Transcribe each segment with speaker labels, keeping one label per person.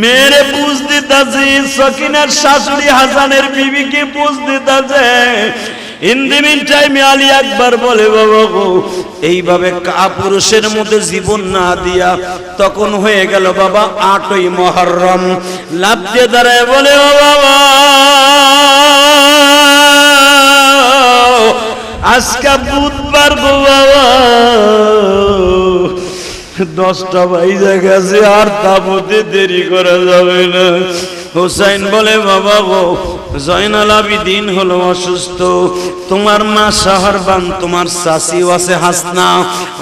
Speaker 1: মেরে বুঝ দিতাছি, সকিনার শাশুড়ি হাসানের বিবিকে বুঝ দিতাছে। ইন দি মিন টাইমে আলী আকবর বলে, বাবা গো, এইভাবে কাপুরুষের মধ্যে জীবন না দিয়া তখন হয়ে গেল বাবা 8ই মুহররম। লাফ দিয়ে দাঁড়ায় বলে, ও বাবা, আজকে বুধবার গো বাবা, 10টা বাজে গেছে, আর তাবুতে দেরি করা যাবে না। হুসাইন বলে, বাবা গো, জয়নাল আবিদিন হলো অসুস্থ, তোমার মা শাহরবান, তোমার চাচিও আছে হাসনা,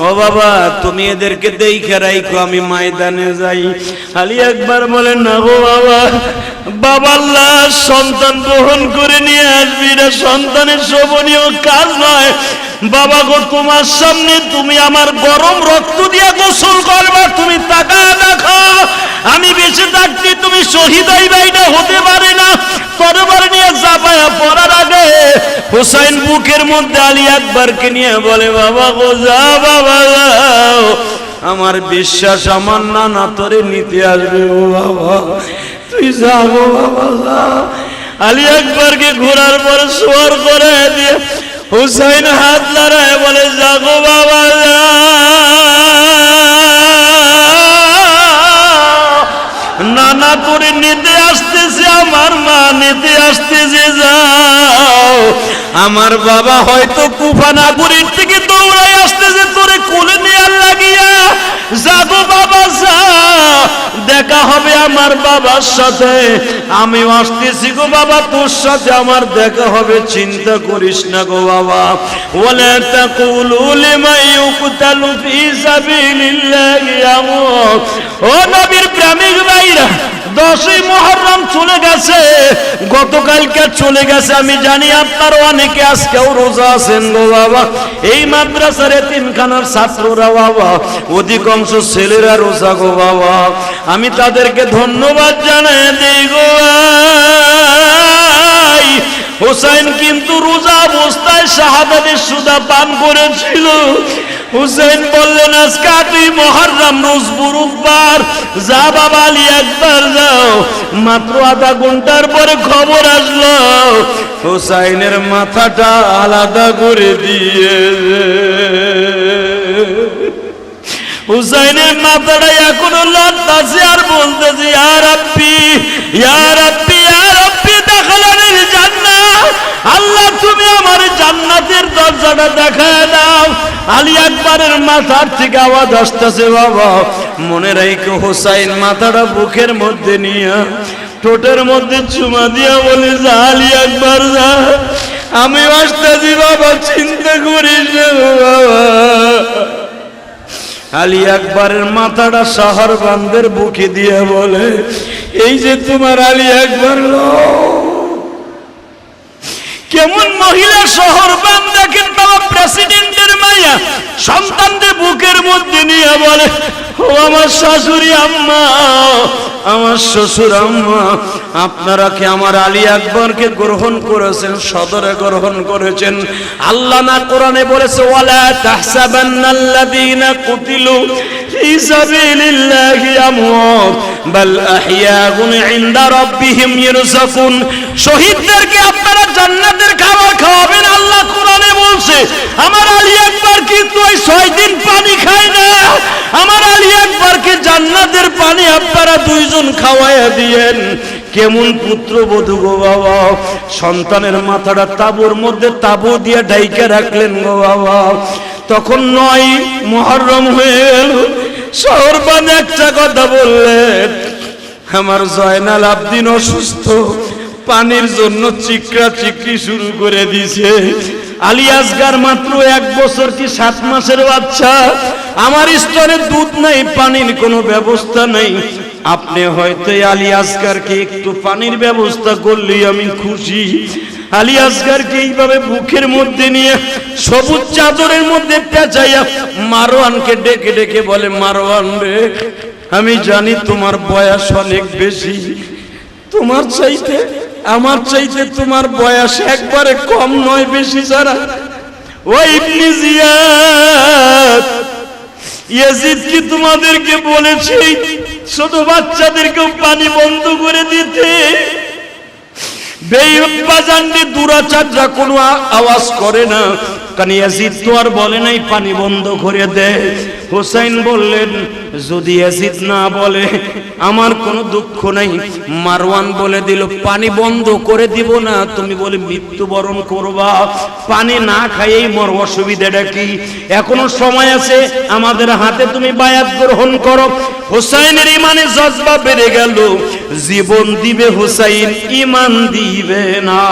Speaker 1: ও বাবা তুমি এদেরকে দেখে রাখো, আমি ময়দানে যাই। আলী আকবর বলে, না গো বাবা, বাবাল্লাহ সন্তান গ্রহণ করে নিয়ে আসবি, এটা সন্তানের শোভনীয় কাজ নয়। বাবা গো, তোমার সামনে তুমি আমার গরম রক্ত দিয়ে গোসল করবা, তুমি তাকায় দেখো, আমি বেঁচে থাকতে তুমি শহীদ হইবা, এটা হতে পারে না। তরবারি নিয়ে চাপায়া পড়ার আগে হুসাইন বুকের মধ্যে আলী আকবরকে নিয়ে বলে, বাবা গো, যা বাবা যাও, আমার বিশ্বাস আমার নানা তোরে নিতে আসবে, ও বাবা তুই যা গো বাবা যা। আলী আকবরকে ঘোরার পর সোয়ার করে দিয়ে হুসাইন হাত লড়ায় বলে, যা গো বাবা যা, নানা করে নিতে আসতেছে, আমার মা নিতে আসতেছে, যাও। আমার বাবা হয়তো কুফা নাগরীর থেকে দৌড়াই আসতেছে তোরে কোলে নেয়ার লাগিয়া, যাবো বাবা যা, দেখা হবে আমার বাবার সাথে, আমি আসতেছি গো বাবা, তোর সাথে আমার দেখা হবে, চিন্তা করিস না গো বাবা। ওয়ালা তাকুলু লিমান ইউকতালু ফি সাবিলিল্লাহি আমুত। ও নবীর প্রেমিক ভাইরা, 10ই মুহররম চলে গেছে, গতকালকে চলে গেছে, আমি জানি আপনারা অনেকে আজকেও রোজা আছেন গো বাবা। এই মাদ্রাসার এতিমখানার ছাত্ররা বাবা, অধিকাংশ ছেলেরা রোজা গো বাবা, আমি তাদেরকে ধন্যবাদ জানাই দেই গো। হুসাইন কিন্তু রোজা অবস্থায় শাহাদাতের সুদা পান করেছিল। হুসাইন বললেন, আজকে 8ই মুহররম, রোজ বুধবার, যা বাবা আলী আকবর যাও। মাত্র আধা ঘন্টার পরে খবর আসলো, হুসাইনের মাথাটা আলাদা করে দিয়ে, হুসাইনের মাথাটা এখনো লড়তাছে আর বলতেছে, ইয়া রাব্বি ইয়া রাব্বি ইয়া রাব্বি দাখালানিল জান্নাহ, আল্লাহ তুমি আমার জান্নাতের দরজাটা দেখায় দাও। আলী আকবরের মাথার থেকে আওয়াজ আসতেছে, বাবা মনে রাখো, হুসাইন মাথাটা বুকের মধ্যে নিয়ে ঠোঁটের মধ্যে চুমা দিয়া বলে, যা আলী আকবর যা, আমি আসতেছি বাবা, চিন্তা করিস না বাবা। আলী আকবরের মাথাটা শাহরবানদের বুকে দিয়ে বলে, এই যে তোমার আলী আকবর, কেমন মহিলা শহরবান দেখেন বাবা, প্রেসিডেন্টের মাইয়া সন্তানদের বুকের মধ্যে নিয়ে বলে, ও আমার শাশুড়ি আম্মা, আমার শ্বশুর আম্মা, আপনারা কি আমার আলী আকবরকে গ্রহণ করেছেন, সদরে গ্রহণ করেছেন? আল্লাহ না কোরআনে বলেছে, ওয়ালা তাহসাবান্নাল্লাযীনা কুতিলু ফি সাবিলিল্লাহি আমওয়াত বাল আহইয়াউন ইনদা রাব্বিহিম ইরযাকুন। শহীদদেরকে আপনারা জান্নাতের খাবার খাওয়াবেন, আল্লাহ কোরআনে বলছে। আমার আলী আকবর কিন্তু ওই 6 দিন পানি খায় না, আমার আলী আকবরকে জান্নাতের পানি আপনারা 2 জন খাওয়াইয়া দিয়েন। কেমন পুত্রবধূ গো বাবা, সন্তানের মাথাটা তাবুর মধ্যে তাবু দিয়ে ঢাইকা রাখলেন গো বাবা। তখন 9ই মুহররম হয়ে গেল। শহরবান একটা কথা বললেন, আমার জয়নাল আবদিন অসুস্থ, পানির জন্য চিকরা চিকরি শুরু করে দিছে। আলী আসগার মাত্র 1 বছর কি 7 মাসের বাচ্চা, আমার স্তরে দুধ নাই, পানির কোনো ব্যবস্থা নাই। আপনি হয়তো আলী আসগারকে একটু পানির ব্যবস্থা করলেই আমি খুশি। আলী আসগারকে এইভাবে বুকের মধ্যে নিয়ে সবুজ চাদরের মধ্যে পেঁচাইয়া মারওয়ানকে ডেকে ডেকে বলে, মারওয়ান রে, আমি জানি তোমার বয়স অনেক বেশি, তোমার চাইতে আমার চাইতে তোমার বয়স একবারে কম নয়, বেশি ছাড়া। ওই ইবনে জিয়াদ ইয়াজিদ কি তোমাদেরকে বলেছে ছোট বাচ্চাদেরকেও পানি বন্ধ করে দিতে? বেঈমানদের দুরাচাররা কোনো আওয়াজ করে না, কারণ ইয়াজিদ তো আর বলে নাই পানি বন্ধ করে দে। হুসাইন বললেন যদি ইয়াজিদ না বলে আমার কোনো দুঃখ নাই। মারওয়ান বলে দিল পানি বন্ধ করে দিব না, তুমি বলে মৃত্যুবরণ করবা, পানি না খাইয়েই মর, অসুবিধাটা কি? এখনো সময় আছে, আমাদের হাতে তুমি বায়াত গ্রহণ করো। হুসাইনের ইমানে জজবা বেড়ে গেল, জীবন দিবে হুসাইন, ইমান দিবে না।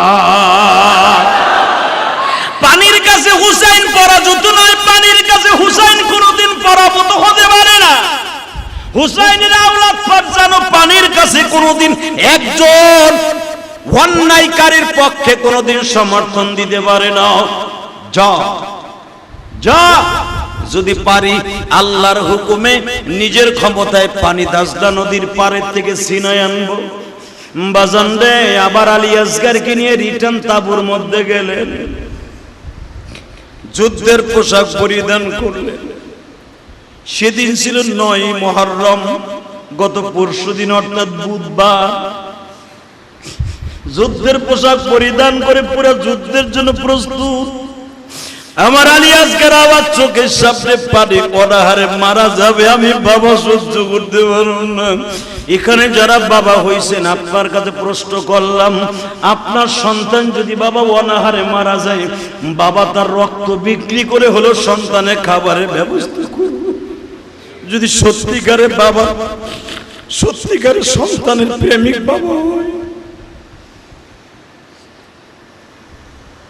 Speaker 1: পানির কাছে হুসাইন পরাজিত নয়, পানির কাছে হুসাইন কোনোদিন পরাভূত হতে পারে না। হুসাইনের আওলাদ ফারজানো পানির কাছে কোনোদিন একজন অন্যায়কারীর পক্ষে কোনোদিন সমর্থন দিতে পারে না। যা যা, যদি পারি আল্লাহর হুকুমে নিজের ক্ষমতায় পানি দাজলা নদীর পাড়ের থেকে ছিনায় আনবো। বাজান রে, আবার আলী আসগারকে নিয়ে রিটার্ন তাঁবুর মধ্যে গেলেন, যুদ্ধের পোশাক পরিধান করলেন। সেদিন ছিল ৯ মুহররম, গত পরশুদিন অর্থাৎ বুধবার। যুদ্ধের পোশাক পরিধান করে পুরো যুদ্ধের জন্য প্রস্তুত। আমার আলী আসগার আওয়াজ চোখের সামনে পানি, অনাহারে মারা যাবে, আমি বাবা সহ্য করতে পারব না। এখানে যারা বাবা হইছেন আপনার কাছে প্রশ্ন করলাম, আপনার সন্তান যদি বাবা অনাহারে মারা যায়, বাবা তার রক্ত বিক্রি করে হলো সন্তানের খাবারের ব্যবস্থা করবে। যদি সত্যিকারের বাবা, সত্যিকারের সন্তানের প্রেমিক বাবা হয়।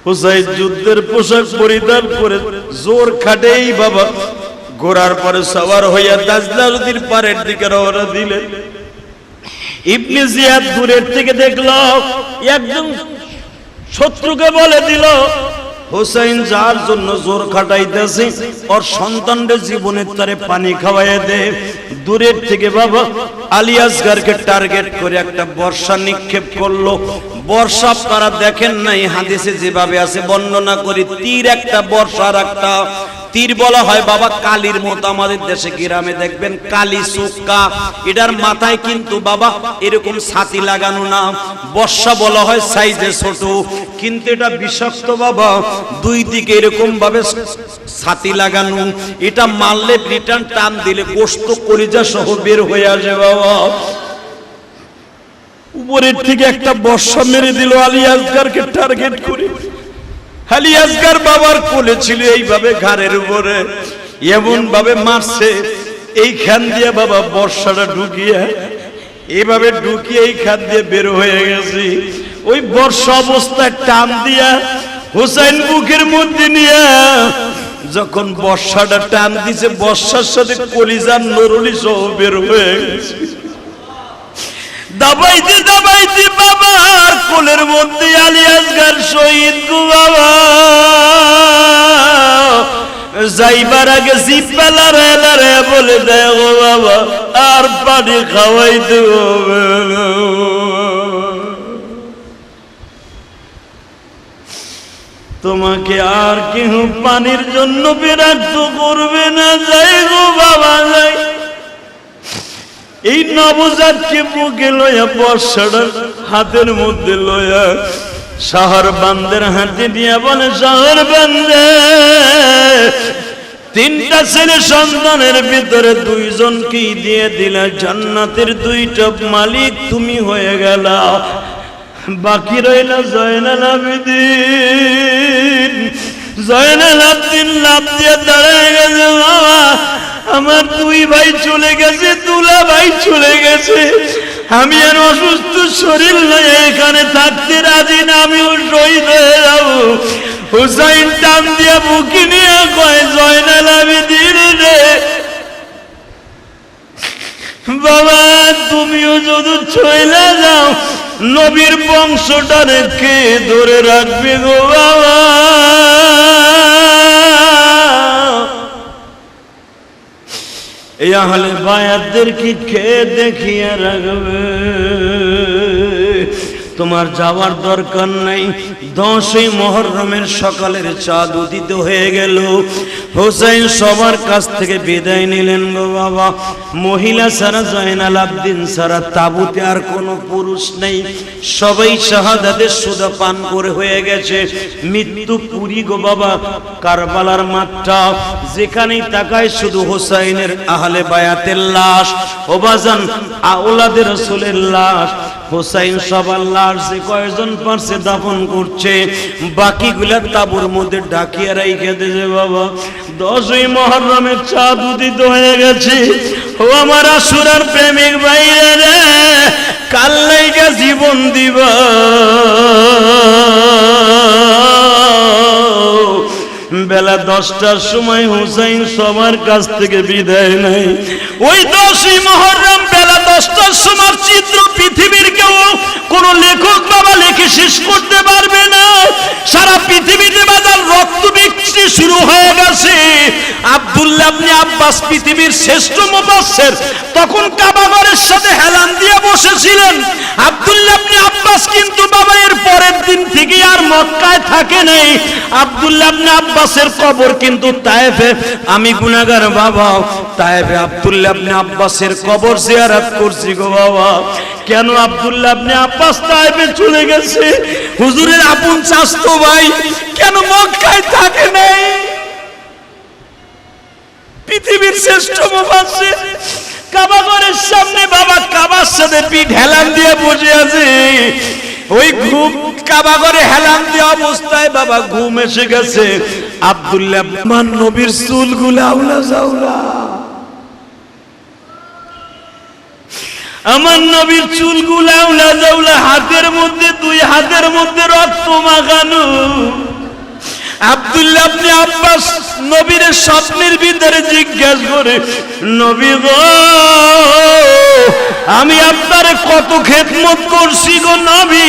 Speaker 1: হুসাইন যুদ্ধের পোশাক পরিধান করে জোর খাটেই বাবা ঘোড়ার পরে সওয়ার হইয়া দাজলা নদীর পাড়ের দিকে রওনা দিলেন। ইবনে জিয়াদ দূরের থেকে দেখল, একজন শত্রুকে বলে দিল হুসাইন যার জন্য জোর খাটাইতেছে ওর সন্তানদের জীবনের তারে পানি খাওয়াইয়া দে। দূরের থেকে বাবা আলী আসগারকে টার্গেট করে একটা বর্ষা নিক্ষেপ করলো। বর্ষা আপনারা দেখেন নাই, হাদিসে যেভাবে আছে বর্ণনা করি, তীর একটা, বর্ষার একটা তীর বলা হয় বাবা কালির মতো। আমাদের দেশে গ্রামে দেখবেন কালি চুক্কা, এটার মাথায় কিন্তু বাবা এরকম ছাতি লাগানো না, বর্ষা বলা হয় সাইজে ছোট, কিন্তু এটা বিষাক্ত বাবা, দুই দিকে এরকম ভাবে ছাতি লাগানো। এটা মারলে রিটার্ন টান দিলে গোশত কলিজা সহ বের হয়ে আসে বাবা। উপরের থেকে একটা বর্ষা মেরে দিল আলী আসগারকে টার্গেট করে। আলী আসগার বাবার কোলে ছিল, এইভাবে ঘাড়ের উপরে এমন ভাবে মারছে, এইখান দিয়ে বাবা বর্ষাটা ঢুকিয়ে, এইভাবে ঢুকিয়ে এইখান দিয়ে বের হয়ে গেছে। ওই বর্ষা অবস্থায় টান দিয়া হুসাইন বুকের মধ্যে নিয়ে যখন বর্ষাটা টান দিছে, বর্ষার সাথে কলিজার নরুলি সহ বের হয়ে গেছে। দাবাইতে দাবাইতে বাবার কোলের মধ্যে আলী আসগার শহীদ গো বাবা। যাইবার আগে জিব্বা লারে বলে দেয় গো বাবা আর পানি খাওয়াইতে হবে না। তোমাকে আর কেউ পানির জন্য বিরক্ত করবে না, যাই গো বাবা যাই। এই নবজাতকে বুকে লইয়া, বর্ষাটা হাতের মধ্যে লইয়া শহর বান্দের হাতে দিয়া বলে, শহর বান্দে, তিনটা ছেলে সন্তানের ভিতরে দুইজনকেই দিয়ে দিলা, জান্নাতের দুইটা মালিক তুমি হয়ে গেলা। বাকি রইল জয়নাল আবেদিন। জয়নাল আবেদিন লাভ দিয়ে দাঁড়ায় গেছে, বাবা আমার দুই ভাই চলে গেছে, দুলা ভাই চলে গেছে, আমি আর অসুস্থ শরীর নয়, এখানে থাকতে রাজি না, আমিও শহীদ হয়ে যাব। হুসাইন টান দিয়া বুকে নিয়ে কয়, জয়নাল আবেদিন রে বাবা, তুমিও যদি চলে যাও নবীর বংশটা রেখে ধরে রাখবে গো বাবা। এই আহলে বায়াতদেরকে কে দেখিয়ে রাখবে? তোমার যাওয়ার দরকার নাই। 10ই মুহররমের সকালের চাঁদ উদিত হয়ে গেল। হোসেন সবার কাছ থেকে বিদায় নিলেন গো বাবা। মহিলা ছাড়া, জয়নাল আবদিন ছাড়া তাঁবুতে আর কোনো পুরুষ নেই। সবাই শাহাদাতের সুদা পান করে হয়ে গেছে। মৃত্যু পুরী গো বাবা, কারবালার মাঠটা, যেখানেই তাকায় শুধু হোসাইনের আহলে বায়াতের লাশ, ও বাজান আওলাদের রাসূলের লাশ। হোসাইন সবার লাশ যে কয়জন পারছে দাফন করছে, বাকিগুলা তাঁবুর মধ্যে ডাকিয়ে রাইখে দিয়েছে বাবা। 10ই মুহররমের চাঁদ উদিত হয়ে গেছে। ও আমার আশুরার প্রেমিক ভাইরা রে, কাল লাইগা জীবন দিবা, বেলা 10টার সময় হুসাইন সবার কাছ থেকে বিদায় নেয়। ওই 10ই মুহররম বেলা 10টার সময় চিত্র পৃথিবীর কেউ কোন লেখক বাবা লিখে শেষ করতে পারবে না। সারা পৃথিবীতে বাজার রক্ত বৃষ্টি শুরু হয়ে গেছে। আব্দুল্লাহ ইবনে আব্বাস পৃথিবীর শ্রেষ্ঠ মুফাসসির, তখন কাবাঘরের সাথে হেলান দিয়ে বসেছিলেন। আব্দুল্লাহ ইবনে আব্বাস কিন্তু বাবা এর পরের দিন থেকে আর মক্কায় থাকে নাই। আব্দুল্লাহ ইবনে আব্বাসের কবর কিন্তু তায়েফে। আমি গুনাহগার বাবা, তায়েফে আব্দুল্লাহ ইবনে আব্বাসের কবর জিয়ারত করছি গো বাবা। কেন আব্দুল্লাহ ইবনে আব্বাস তায়েফে চলে গেছে? হুজুরের আপন চাচতো ভাই কেন মক্কায় থাকে নাই? পৃথিবীর শ্রেষ্ঠ মুফাসসির কাবাঘরের সামনে বাবা, কাবার সাথে পিঠ হেলান দিয়ে বসে আছে। ওই ঘুম, কাবাঘরে হেলান দিয়ে অবস্থায় বাবা ঘুম এসে গেছে। আব্দুল্লাহ মান নবীর চুলগুলো আউলা জাউলা, আমার নবীর চুলগুলো আউলা জাউলা, হাতের মধ্যে, 2 হাতের মধ্যে রক্ত মাখানো। আব্দুল্লাহ ইবনে আব্বাস নবীর স্বপ্নের ভিতরে জিজ্ঞাসা করে, নবী গো, আমি আপনারে কত খেদমত করছি গো নবী।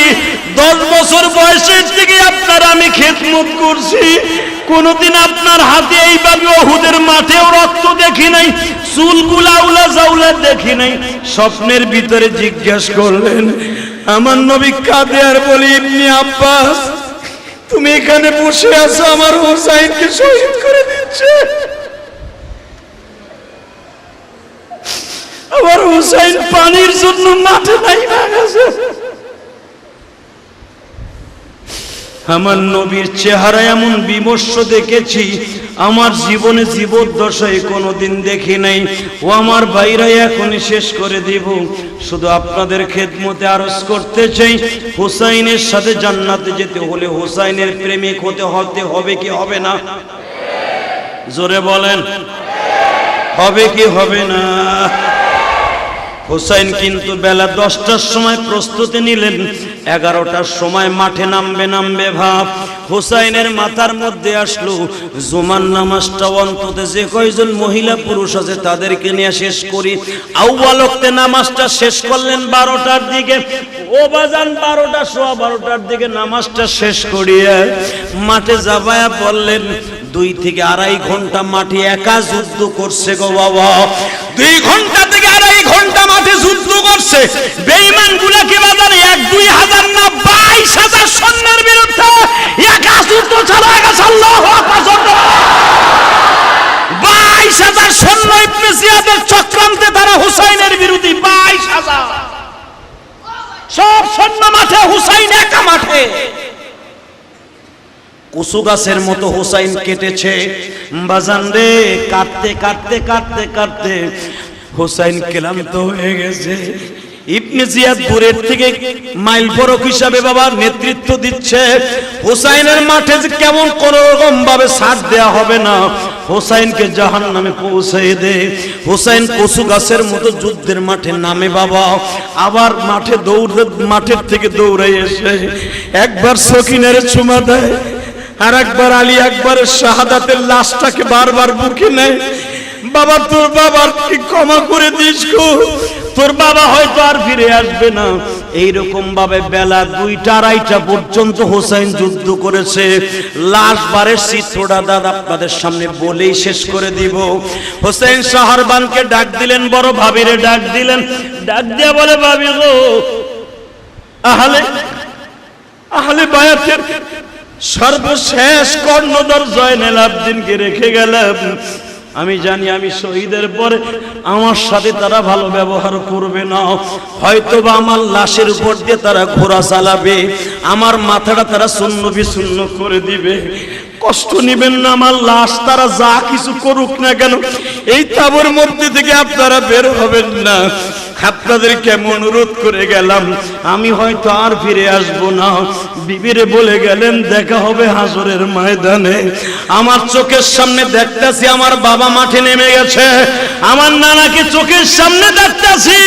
Speaker 1: 10 বছর বয়সের থেকে আপনার আমি খেদমত করছি, কোনদিন আপনার হাতে এইভাবে উহুদের মাঠেও রক্ত দেখি নাই, চুলগুলা উলা জাউলা দেখি নাই। স্বপ্নের ভিতরে জিজ্ঞাসা করলেন। আমার নবী কাঁদে আর বলে, ইবনে আব্বাস, তুমি এখানে বসে আছো, আমার হোসাইনকে শহীদ করে দিচ্ছে। আমার হোসাইন পানির জন্য মাঠে নাই গেছে। আমার নবীর চেহারা এমন বিমর্ষ দেখেছি আমার জীবনে জীবদ্দশায় কোনোদিন দেখি নাই। ও আমার ভাইরা, এখনই শেষ করে দিব। শুধু আপনাদের খেদমতে আরজ করতে চাই, হোসাইনের সাথে জান্নাতে যেতে হলে হোসাইনের প্রেমিক হতে হবে কি হবে না? জোরে বলেন, হবে কি হবে না? হোসাইন কিন্তু বেলা 10টার সময় প্রস্তুতি নিলেন। 11টার সময় মাঠে নামবে ভাব। হোসাইনের মাথার মধ্যে আসলো, জুমার নামাজটা অন্তত যে কয়জন মহিলা পুরুষ আছে তাদেরকে নিয়ে শেষ করি। আউয়াল ওয়াক্তে নামাজটা শেষ করলেন 12টার দিকে। ও বাজান 12টা, সোয়া 12টার দিকে নামাজটা শেষ করিয়া মাঠে যাবায়া বললেন, 2 থেকে 2.5 ঘন্টা মাঠে একা যুদ্ধ করছে গো বাবা। 2 ঘন্টা থেকে 2.5 ঘন্টা মাঠে যুদ্ধ করছে। বেঈমান গুলাকে বাজারে 1-2 হাজার না 22,000 সৈন্যের বিরুদ্ধে একা যুদ্ধ চালায় গেছে। আল্লাহু আকবার। 22,000 সৈন্য ইবনে জিয়াদের চক্রান্তে তারা হুসাইনের বিরুদ্ধে 22,000 সব সৈন্য মাঠে, হুসাইন একা মাঠে। কুসু গাছের মতো হুসাইন কেটেছে বাজান রে। কাটতে কাটতে কাটতে কাটতে হুসাইন ক্লান্ত হয়ে গেছে। ইবনে জিয়াদ দূরের থেকে মাইল ফরক হিসাবে বাবা নেতৃত্ব দিচ্ছে। হুসাইনের মাঠে যে কেমন কোন রকম ভাবে ছাড় দেয়া হবে না, হুসাইনকে জাহান্নামে পৌঁছে দে। হুসাইন কচু গাছের মতো যুদ্ধের মাঠে নামে বাবা। আবার মাঠের থেকে দৌড়ে এসে একবার সকিনের চুমা দেয়, আর একবার আলী আকবরের শাহাদাতের লাশটাকে বারবার বুকে নেয়। বাবা, তোর বাবার কি ক্ষমা করে দিস গো, তোর বাবা হয়তো আর ফিরে আসবে না। এইরকম ভাবে বেলা 2টা-2:30 পর্যন্ত হোসাইন যুদ্ধ করেছে। লাশ বারের চিত্রটা দাদা আপনাদের সামনে বলেই শেষ করে দিব। হোসেন শাহরবানকে ডাক দিলেন, বড় ভাবিরে ডাক দিলেন। ডাক দিয়া বলে, ভাবি গো, আহলে বায়াতের সর্বশেষ কর্ণধার জয়নুল আবেদিনকে রেখে গেলাম। আমি জানি আমি শহীদের পরে আমার সাথে তারা ভালো ব্যবহার করবে না, হয়তোবা আমার লাশের উপর দিয়ে তারা ঘোড়া চালাবে, আমার মাথাটা তারা শূন্য বিশূন্য করে দিবে। কষ্ট নিবেন না, আমার লাশ তারা যা কিছু করুক না কেন এই তাবুর মধ্যে থেকে আপনারা বের হবেন না। আপনাদেরকে আমি অনুরোধ করে গেলাম, আমি হয়তো আর ফিরে আসবো না। বিবিরে বলে গেলেন দেখা হবে হাসরের ময়দানে। আমার চোখের সামনে দেখতেছি আমার বাবা মাঠে নেমে গেছে, আমার নানাকে চোখের সামনে দেখতেছি।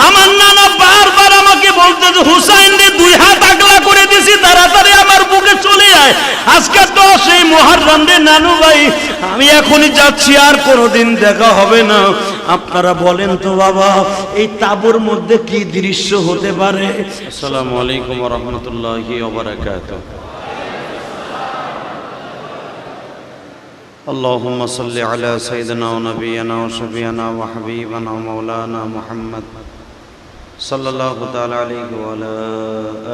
Speaker 1: আমার নানা বারবার আমাকে বলতেছে হুসাইন রে 2 হাত আগলা করে দিছি, তাড়াতাড়ি আমার বুকে চলে আয়, আজকে তো সেই মুহররম রে নানু ভাই, আমি এখনই যাচ্ছি, আর কোনোদিন দেখা হবে না। আপনারা বলেন তো বাবা এই তাবুর মধ্যে কি দৃশ্য হতে পারে? আসসালামু আলাইকুম ওয়া রাহমাতুল্লাহি ওয়া বারাকাতুহু। আল্লাহুম্মা সাল্লি আলা সাইয়্যিদিনা ওয়া নাবিয়িনা ওয়া শাফিঈনা ওয়া হাবিবানা ওয়া মাওলানা মুহাম্মদ সাল্লাল্লাহু তাআলা আলাইহি ওয়া আলা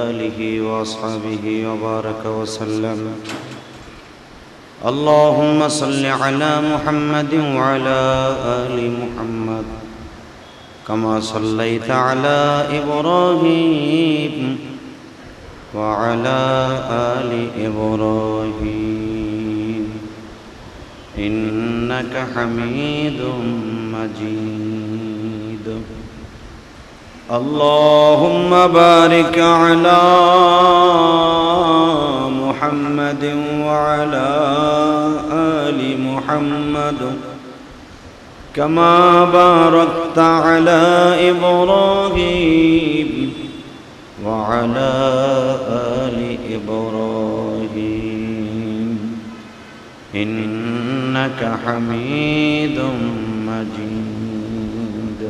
Speaker 1: আলিহি ওয়া আসহাবিহি ওয়া বারাকা ওয়া সাল্লাম। اللهم صل على محمد وعلى آل محمد كما صليت على إبراهيم وعلى آل إبراهيم إنك حميد مجيد. اللهم بارك على محمد وعلى آل محمد كما باركت على إبراهيم وعلى آل إبراهيم إنك حميد مجيد.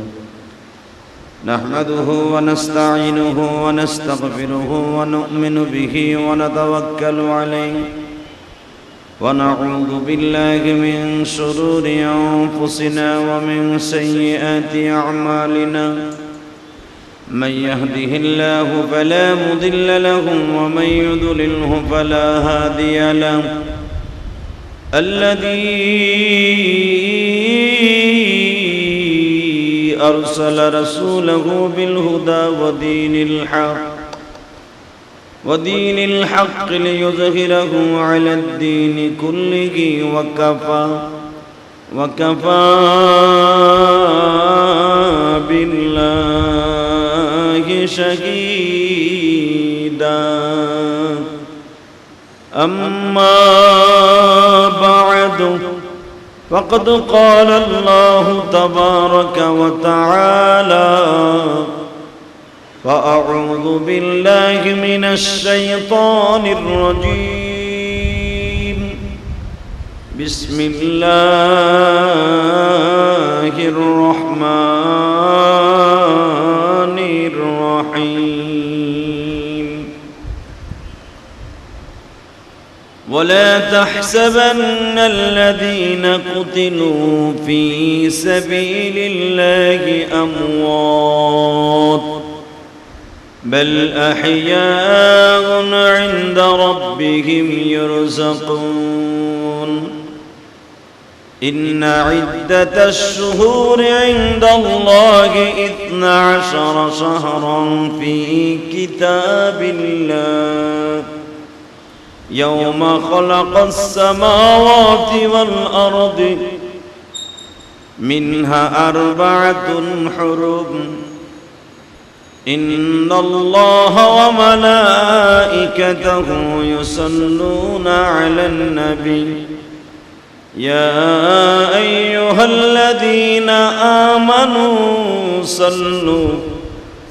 Speaker 1: نحمده ونستعينه ونستغفره ونؤمن به ونتوكل عليه ونعوذ بالله من شرور أنفسنا ومن سيئات أعمالنا. من يهده الله فلا مضل له ومن يضلله فلا هادي له. الذي أرسل رسوله بالهدى ودين الحق ليظهره على الدين كله وكفى بالله شهيدا. أما بعد فقد قال الله تبارك وتعالى فأعوذ بالله من الشيطان الرجيم. بسم الله الرحمن الرحيم. ولا تحسبن الذين قتلوا في سبيل الله أموات بل أحياء عند ربهم يرزقون. إن عدة الشهور عند الله 12 شهرا في كتاب الله يوم خلق السماوات والأرض منها 4 حرم. إن الله وملائكته يصلون على النبي يا أيها الذين آمنوا صلوا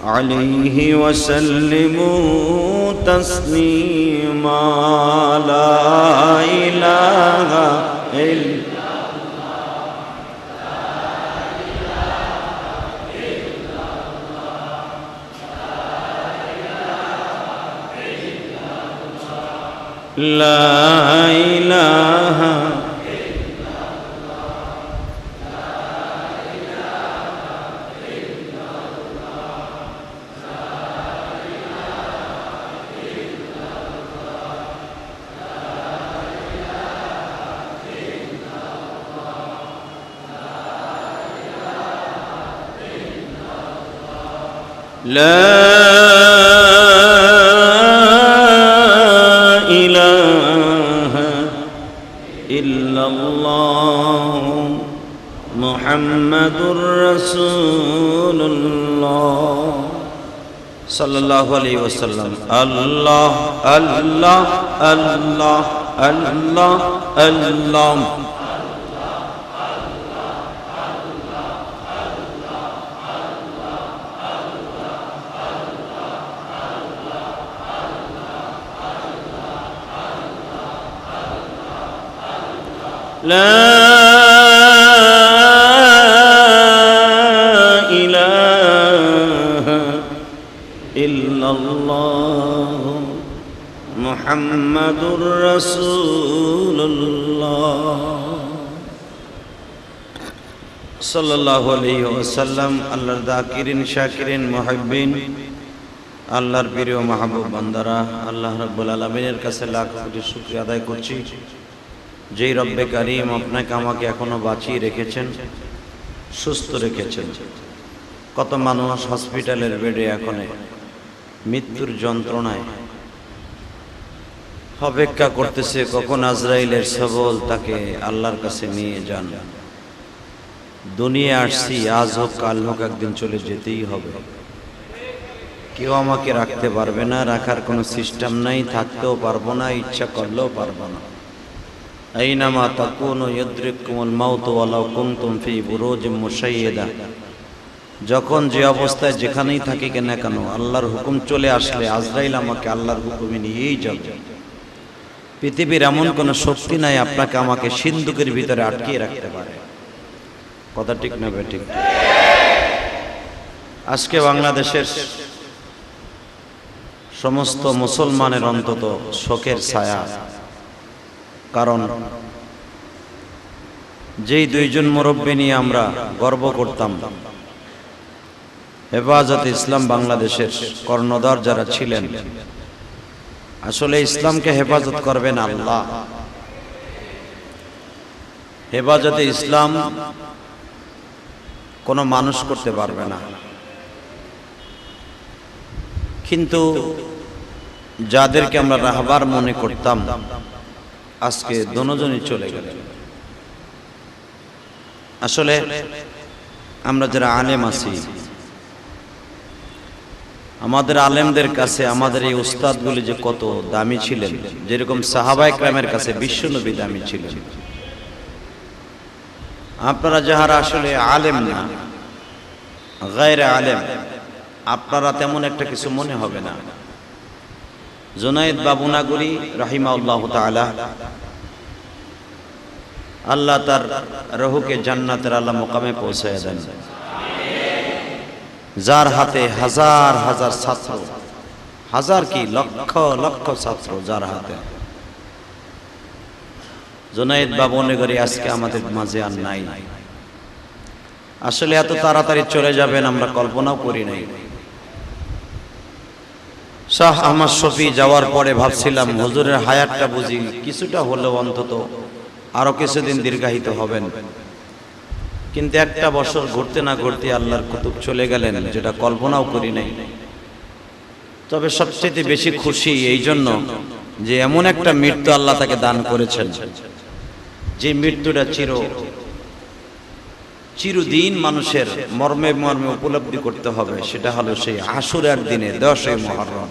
Speaker 1: عليه وسلموا تسليما. لا إله إلا لا إله লা ইলাহা ইল্লাল্লাহ মুহাম্মাদুর রাসূলুল্লাহ সাল্লাল্লাহু আলাইহি ওয়াসাল্লাম। আল্লাহ আল্লাহ আল্লাহ আল্লাহ আল্লাহ। لا إله إلا الله محمد رسول الله صلى الله عليه وسلم। আল্লাহর যাকিরিন শাকিরিন মুহিব্বিন, আল্লাহর প্রিয় মাহবুব বান্দারা, আল্লাহ রাব্বুল আলামিনের কাছে লাখ কোটি শুকরিয়া আদায় করছি যেই রব্বে কারীম আপনাকে আমাকে এখনো বাঁচিয়ে রেখেছেন, সুস্থ রেখেছেন। কত মানুষ হসপিটালের বেডে এখনো মৃত্যুর যন্ত্রণায় অপেক্ষা করতেছে কখন আজরাইলের সবল তাকে আল্লাহর কাছে নিয়ে যান। দুনিয়া আসছি, আজ হোক কাল হোক একদিন চলে যেতেই হবে। কেউ আমাকে রাখতে পারবে না, রাখার কোনো সিস্টেম নাই, থাকতেও পারবো না, ইচ্ছা করলেও পারবো না। আইনামা তাকুনু ইউদরিকুমুল মাউত ওয়ালাউ কুনতুম ফি বুরুজিম মুশাইয়্যাদা। যখন যে অবস্থায় যেখানেই থাকি কেন কেন আল্লাহর হুকুম চলে আসলে আজরাইল আমাকে আল্লাহর হুকুমে নিয়েই যাবে। পৃথিবীর এমন কোনো শক্তি নাই আপনাকে আমাকে সিন্ধুকের ভিতরে আটকিয়ে রাখতে পারে। কথা ঠিক না বেঠিক? আজকে বাংলাদেশের সমস্ত মুসলমানের অন্তত শোকের ছায়া। কারণ যেই দুইজন মুরব্বী নিয়ে আমরা গর্ব করতাম, হেফাজতে ইসলাম বাংলাদেশের কর্ণধার যারা ছিলেন, আসলে ইসলামকে হেফাজত করবেন আল্লাহ। হেফাজতে ইসলাম কোনো মানুষ করতে পারবে না। কিন্তু যাদেরকে আমরা রাহবার মনে করতাম আজকে দুজনই চলে গেলেন। আসলে আমরা যারা আলেম আছি, আমাদের আলেমদের কাছে আমাদের এই উস্তাদগুলি যে কত দামি ছিলেন, যেরকম সাহাবায়ে কেরামের কাছে বিশ্বনবী দামি ছিলেন। আপনারা যারা আসলে আলেম না, গায়রে আলেম, আপনারা তেমন একটা কিছু মনে হবে না। জুনায়েদ বাবুনাগুরি রাহিমাহুল্লাহ তাআলা, আল্লাহ তার রূহকে জান্নাতের আলা মুকামে পৌঁছায় দেন। যার হাতে হাজার হাজার ছাত্র, হাজার কি লক্ষ লক্ষ ছাত্র, যার হাতে। জুনায়েদ বাবুনাগুরি আজকে আমাদের মাঝে আর নাই। আসলে এত তাড়াতাড়ি চলে যাবেন আমরা কল্পনাও করি নাই। শাহ আহমদ শফি যাওয়ার পরে ভাবছিলাম হুজুরের হায়াতটা বুঝি কিছুটা হলেও অন্তত আরো কিছুদিন দীর্ঘায়িত হবেন, কিন্তু একটা বছর ঘুরতে না ঘুরতে আল্লাহর কুতুব চলে গেলেন, যেটা কল্পনাও করি নাই। তবে সবচেয়ে বেশি খুশি এই জন্য যে এমন একটা মৃত্যু আল্লাহ তাকে দান করেছেন, যে মৃত্যুটা চিরদিন মানুষের মর্মে মর্মে উপলব্ধি করতে হবে। সেটা হলো সেই আশুরার দিনে 10ই মুহররম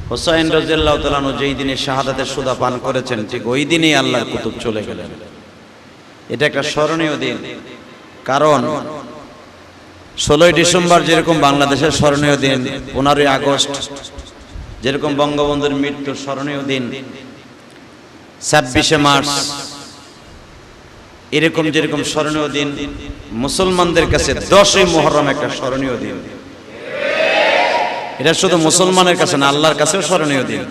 Speaker 1: হুসাইন রাদিয়াল্লাহু তাআলা আনহু যেই দিনে শাহাদাতের সুদা পান করেছেন, ঠিক ওই দিনেই আল্লাহর কুতুব চলে গেলেন। এটা একটা স্মরণীয় দিন। কারণ 16ই ডিসেম্বর যেরকম বাংলাদেশের স্মরণীয় দিন, 15ই আগস্ট যেরকম বঙ্গবন্ধুর মৃত্যুর স্মরণীয় দিন, 26শে মার্চ এরকম যেরকম স্মরণীয় দিন, মুসলমানদের কাছে 10ই মুহররম একটা স্মরণীয় দিন। এটা শুধু মুসলমানের কাছে না, আল্লাহর কাছেও স্মরণীয় দিন।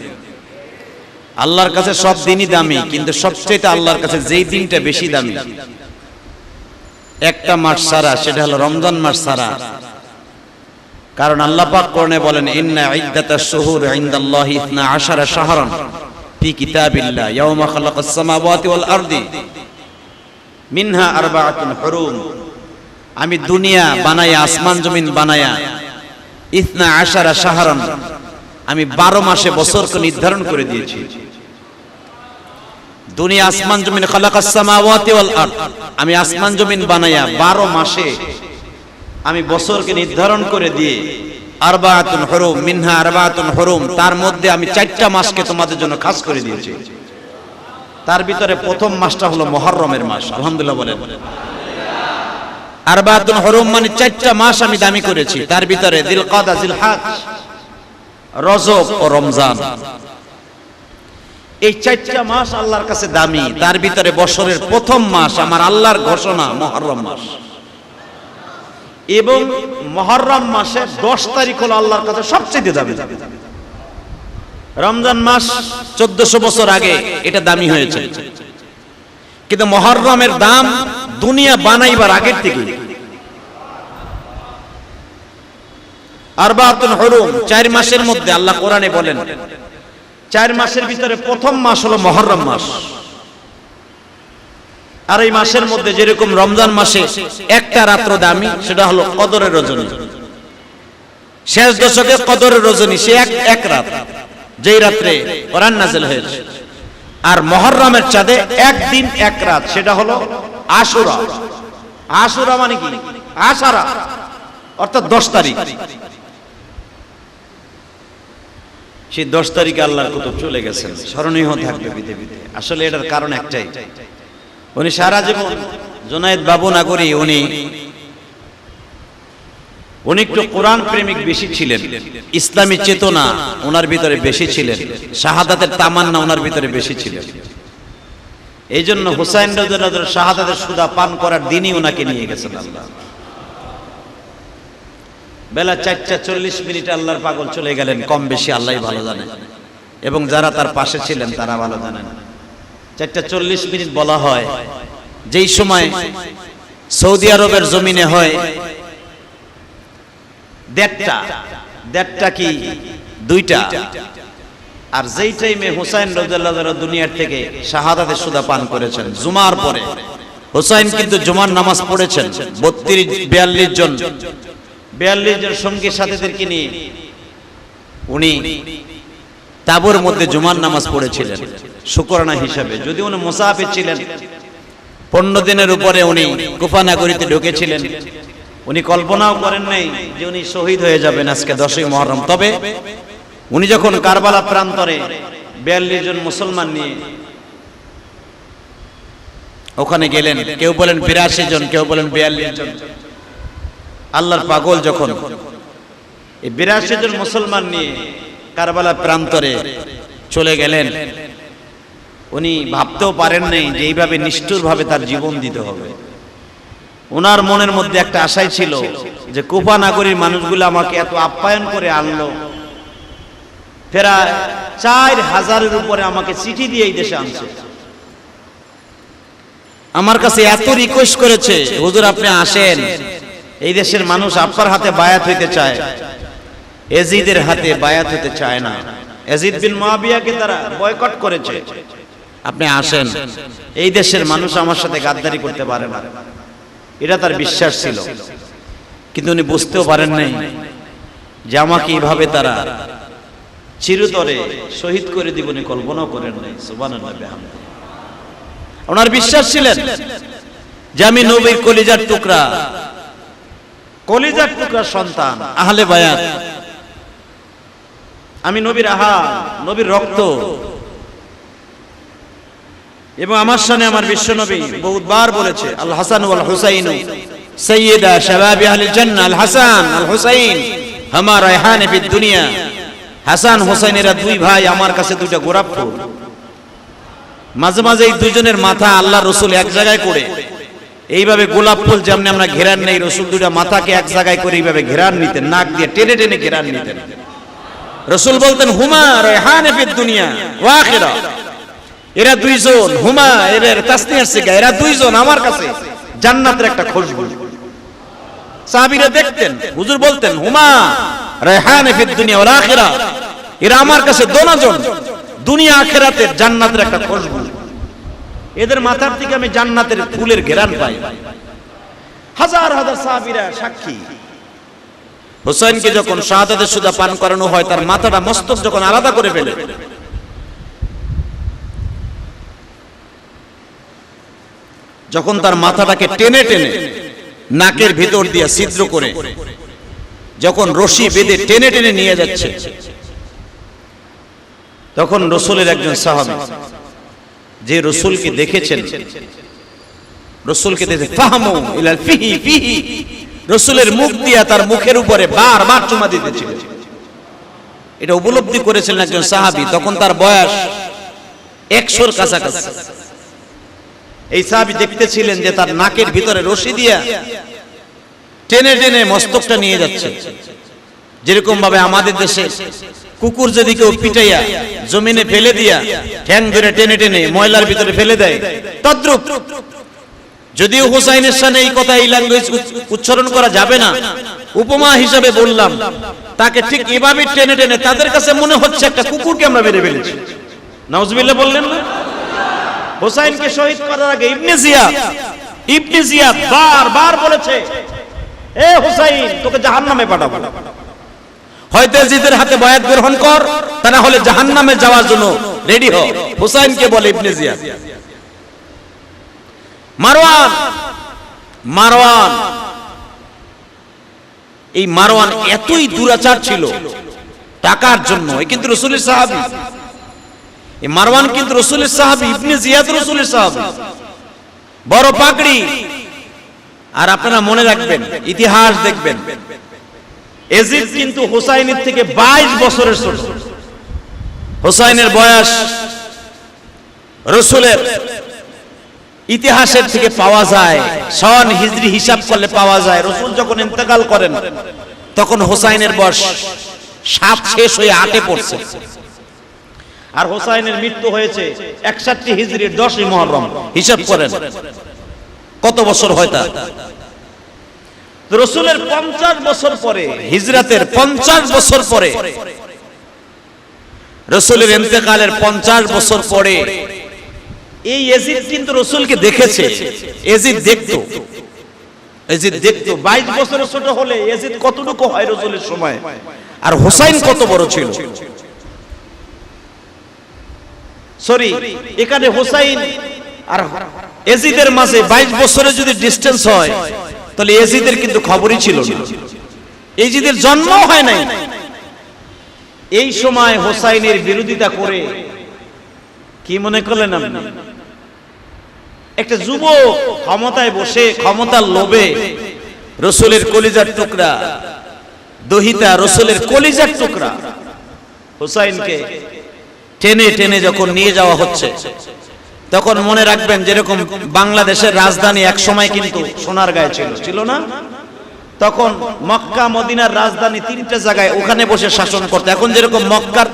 Speaker 1: আল্লাহর কাছে সব দিনই দামি, কিন্তু সবচেয়ে আল্লাহর কাছে যেই দিনটা বেশি দামি একটা মাস ছাড়া, সেটা হলো রমজান মাস ছাড়া। কারণ আল্লাহ পাক কোরআনে বলেন, ইন্না ইদ্দাতাশ শুহুর ইনদাল্লাহি 12 শাহরান ফি কিতাবিল্লাহ ইয়াওমা খালাকাস সামাওয়াতি ওয়াল আরদি মিনহা আরবাআতুন হুরুম
Speaker 2: আমি দুনিয়া বানায়া, আসমান জমিন বানায়া, ইসনা আশারা শাহরান, আমি 12 মাসে বছরকে নির্ধারণ করে দিয়েছি। দুনিয়া আসমান জমিন, খালাকাস সামাওয়াতি ওয়াল আরদ, আমি আসমান জমিন বানায়া 12 মাসে আমি বছরকে নির্ধারণ করে দিয়ে, আরবাতুন হুরুম মিনহা আরবাতুন হুরুম, তার মধ্যে আমি 4টা মাসকে তোমাদের জন্য খাস করে দিয়েছি। তার ভিতরে প্রথম মাসটা হলো মুহররমের মাস। আলহামদুলিল্লাহ বলেন। আরবাতুন হুরুম মানে 4টা মাস আমি দামি করেছি। তার ভিতরে যিলকাদা, যিলহজ, রজব ও রমজান, এই 4টা মাস আল্লাহর কাছে দামি। তার ভিতরে বছরের প্রথম মাস আমার আল্লাহর ঘোষণা মুহররম মাস, এবং মুহররম মাসে 10 তারিখ হলো আল্লাহর কাছে সবচেয়ে দামি। রমজান মাস 1400 বছর আগে এটা দামি হয়েছে, কিন্তু মুহররমের দাম দুনিয়া বানাইবার আগের থেকে। আরবাতুন হুরুম, 4 মাসের মধ্যে আল্লাহ কোরআনে বলেন 4 মাসের ভিতরে প্রথম মাস হলো মুহররম মাস। আর এই মাসের মধ্যে যেরকম রমজান মাসে একটা রাত্র দামি, সেটা হলো কদরের রজনী। শেষ দশকে কদরের রজনী, সে এক রাত, যেই রাত্রে কোরআন নাযিল হয়েছে। আর মুহররমের চাঁদে একদিন এক রাত, সেটা হলো আশুরা। আশুরা মানে কি? আশারা, অর্থাৎ 10 তারিখ। সেই 10 তারিখে আল্লাহর কুতুব চলে গেছেন, স্মরণীয় থাকবে পৃথিবীতে। আসলে এটার কারণ একটাই, উনি সারা জীবন, জুনায়েদ বাবু নাগরী, উনি একটু কোরআন প্রেমিক বেশি ছিলেন, ইসলামী চেতনা ওনার ভিতরে বেশি ছিলেন, শাহাদাতের তামান্না ওনার ভিতরে বেশি ছিলেন। এই জন্য হুসাইন রাদিয়াল্লাহু আনহু শাহাদাতের সুদা পান করার দিনই ওনাকে নিয়ে গেছেন আল্লাহ। বেলা 4:40 আল্লাহর পাগল চলে গেলেন, কম বেশি আল্লাহই ভালো জানেন, এবং যারা তার পাশে ছিলেন তারা ভালো জানেন। 4:40 বলা হয় যেই সময় সৌদি আরবের জমিনে হয় 1:30 কি 2টা, আর যেই টাইমে হুসাইন রাদিয়াল্লাহু আনহু দুনিয়ার থেকে শাহাদাতের সুদা পান করেছেন জুমার পরে। হুসাইন কিন্তু জুমার নামাজ পড়েছেন 42 জন সঙ্গী সাথীদেরকে নিয়ে উনি তাবুর মধ্যে জুমার নামাজ পড়েছিলেন শুকরানা হিসাবে। যদি উনি মুসাফির ছিলেন, 15 দিনের উপরে উনি কুফা নগরীতে ঢুকেছিলেন, উনি কল্পনাও করেন নাই যে উনি শহীদ হয়ে যাবেন আজকে 10ই মুহররম। তবে উনি যখন কারবালা প্রান্তরে 42 জন মুসলমান নিয়ে ওখানে গেলেন, কেউ বলেন 82 জন, কেউ বলেন 42 জন, আল্লাহর পাগল যখন এই 82 জন মুসলমান নিয়ে কারবালা প্রান্তরে চলে গেলেন, উনি ভাবতেও পারেন নাই যে এইভাবে নিষ্ঠুরভাবে তার জীবন দিতে হবে। ওনার মনের মধ্যে একটা আশাই ছিল যে কুফা নগরীর মানুষগুলো আমাকে এত আপ্যায়ন করে আনলো, প্রায় 4000-এর উপরে আমাকে চিঠি দিয়ে এই দেশে আনছে, আমার কাছে এত রিকোয়েস্ট করেছে, হুজুর আপনি আসেন, এই দেশের মানুষ আপনার হাতে বায়াত হইতে চায়, ইয়াজিদের হাতে বায়াত হতে চায় না। ইয়াজিদ বিন মুয়াবিয়াকে তারা বয়কট করেছে, আপনি আসেন, এই দেশের মানুষ আমার সাথে গাদ্দারি করতে পারে না। এটা তার বিশ্বাস ছিল, কিন্তু উনি বুঝতেও পারেন নাই যে আমাকে এইভাবে তারা চিরতরে শহীদ করে দিব, উনি কল্পনাও করেন নাই। সুবহানাল্লাহ বিহামদিহি। ওনার বিশ্বাস ছিলেন যে আমি নবীর কলিজার টুকরা, কলিজার টুকরা সন্তান, আহলে বায়াত, আমি নবীর নবীর রক্ত, এবং আমার সামনে আমার বিশ্বনবী বহুবার বলেছে আল হাসান ওয়াল হুসাইন সাইয়্যিদা শাবাবি আহলিল জান্নাহ, আল হাসান আল হুসাইন হামা রায়হান ফিদ দুনিয়া। হাসান হুসাইনেরা দুই ভাই, আমার কাছে দুইটা গোলাপ ফুল। মাঝে মাঝে এই দুইজনের মাথা আল্লাহ রাসূল এক জায়গায় করে এইভাবে গোলাপ ফুল যেমন আমরা ঘেরান নেই, রাসূল দুইটা মাথাকে এক জায়গায় করে এইভাবে ঘেরান নিতেন, নাক দিয়ে টেনে টেনে ঘেরান নিতেন। রাসূল বলতেন হুমা রায়হান ফিদ দুনিয়া ওয়া আখিরা, এরা দুইজন, হুমা এর তাসনিয়ার সিগা, এরা দুইজন আমার কাছে জান্নাতের একটা খুশবু। সাহাবীরা দেখতেন, হুজুর বলতেন হুমা রায়হান ফিদ দুনিয়া ওয়াল আখিরা, এরা আমার কাছে দোনোজন দুনিয়া আখিরাতের জান্নাতের একটা খুশবু। এদের মাথার থেকে আমি জান্নাতের ফুলের ঘেরান পাই। হাজার হাজার সাহাবীরা সাক্ষী। হুসাইনকে যখন শাহাদাতের সুদা পান করানো হয়, তার মাথাটা মস্তক যখন আলাদা করে ফেলে, যখন তার মাথাটাকে টেনে টেনে নাকের ভিতর দিয়ে ছিদ্র করে যখন রশি বেঁধে টেনে টেনে নিয়ে যাচ্ছে, তখন রসুলের একজন সাহাবী যে রসুলকে দেখেছেন, রসুলকে দেখে ফাহামু ইলাল ফিহি ফিহি, রসুলের মুখ দিয়া তার মুখের উপরে বারবার চুমা দিতেছিল। এটা উপলব্ধি করেছিলেন একজন সাহাবী, তখন তার বয়স 100-র কাছাকাছি। এই সাহাবী দেখতেছিলেন যে তার নাকের ভিতরে রশি দিয়া টেনে টেনে মস্তকটা নিয়ে যাচ্ছে। যেরকম ভাবে আমাদের দেশে কুকুর যদি কেউ পিটাইয়া জমিনে ফেলে দিয়া ঠ্যাং ধরে টেনে টেনে ময়লার ভিতরে ফেলে দেয়, তদ্রূপ, যদিও হুসাইনের সামনে এই কথা, এই ল্যাঙ্গুয়েজ উচ্চারণ করা যাবে না, উপমা হিসাবে বললাম, তাকে ঠিক এভাবে টেনে টেনে তাদের কাছে মনে হচ্ছে একটা কুকুরকে আমরা মেরে ফেলেছি। নাউজুবিল্লাহ বললেন না? হুসাইনকে শহীদ করার আগে ইবনে জিয়াদ বারবার বলেছে, এ হুসাইন, তোকে জাহান্নামে পাঠাবো, হয়তো ইয়াজিদের হাতে বায়াত গ্রহণ কর, তা না হলে জাহান্নামে যাওয়ার জন্য রেডি হ। হুসাইনকে বলে ইবনে জিয়াদ। মারওয়ান, এই মারওয়ান এতই দুরাচার ছিল টাকার জন্য, কিন্তু রাসূলের সাহাবী। এই মারওয়ান কিন্তু রাসূলের সাহাবী, ইবনে জিয়াদ রাসূলের সাহাবী, বড় পাকড়ি। আর আপনারা মনে রাখবেন, ইতিহাস দেখবেন, ইয়াজিদ কিন্তু হুসাইনের থেকে 22 বছরের ছোট। হুসাইনের বয়স রাসূলের ইতিহাসের থেকে পাওয়া যায়, সন হিজরি হিসাব করলে পাওয়া যায়, রাসূল যখন ইন্তেকাল করেন তখন হুসাইনের বয়স 7 শেষ হয়ে 8-এ পড়ছে। আর হুসাইনের মৃত্যু হয়েছে 61 হিজরির 10ই মুহররম। হিসাব করেন কত বছর হয় তা। রাসূলের 50 বছর পরে, হিজরাতের 50 বছর পরে, রাসূলের ইন্তেকালের 50 বছর পরে এই ইয়াজিদ কিন্তু রাসূলকে দেখেছে। ইয়াজিদ দেখতো 22 বছরের ছোট হলে ইয়াজিদ কতটুকু হয় রাসূলের সময়, আর হুসাইন কত বড় ছিল। সরি, এখানে হুসাইন আর ইয়াজিদের মাঝে 22 বছরের যদি ডিসটেন্স হয়, তাহলে ইয়াজিদের কিন্তু খবরই ছিল না, ইয়াজিদের জন্ম হয় নাই। এই সময় হুসাইনের বিরোধিতা করে কি মনে করলেন আপনি? একটা যুবক ক্ষমতায় বসে, ক্ষমতার লোভে রাসূলের কলিজার টুকরা, দহিতা রাসূলের কলিজার টুকরা হুসাইনকে টেনে টেনে যখন নিয়ে যাওয়া হচ্ছে, তখন মনে রাখবেন, যেরকম বাংলাদেশের রাজধানী এক সময় কিন্তু সোনারগাঁয়ে ছিল না? তখন মক্কা মদিনার রাজধানী 3টে জায়গায়, ওখানে বসে শাসন করতে। এখন যেরকম মক্কার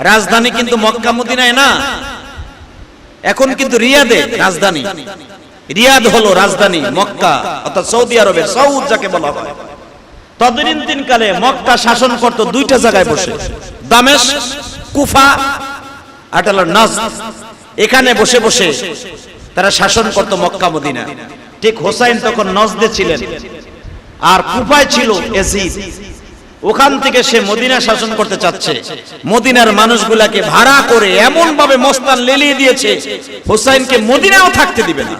Speaker 2: রাজধানী কিন্তু মক্কা মদিনায় না, এখন কিন্তু রিয়াদে রাজধানী। রিয়াদ হলো রাজধানী, মক্কা অর্থাৎ সৌদি আরবের সৌদ যাকে বলা হয়। তদনীন্তন কালে মক্কা শাসন করত 2টা জায়গায় বসে, দামেস্ক, কুফা আর নাজদ। এখানে বসে বসে তারা শাসন করত মক্কা মদিনা। ঠিক হুসাইন তখন নজদে ছিলেন, আর কুফায় ছিল ইয়াজিদ। ওখান থেকে সে মদিনা শাসন করতে চাচ্ছে। মদিনার মানুষগুলাকে ভাড়া করে এমন ভাবে মস্তান লেলিয়ে দিয়েছে, হুসাইনকে মদিনাও থাকতে দিবে না।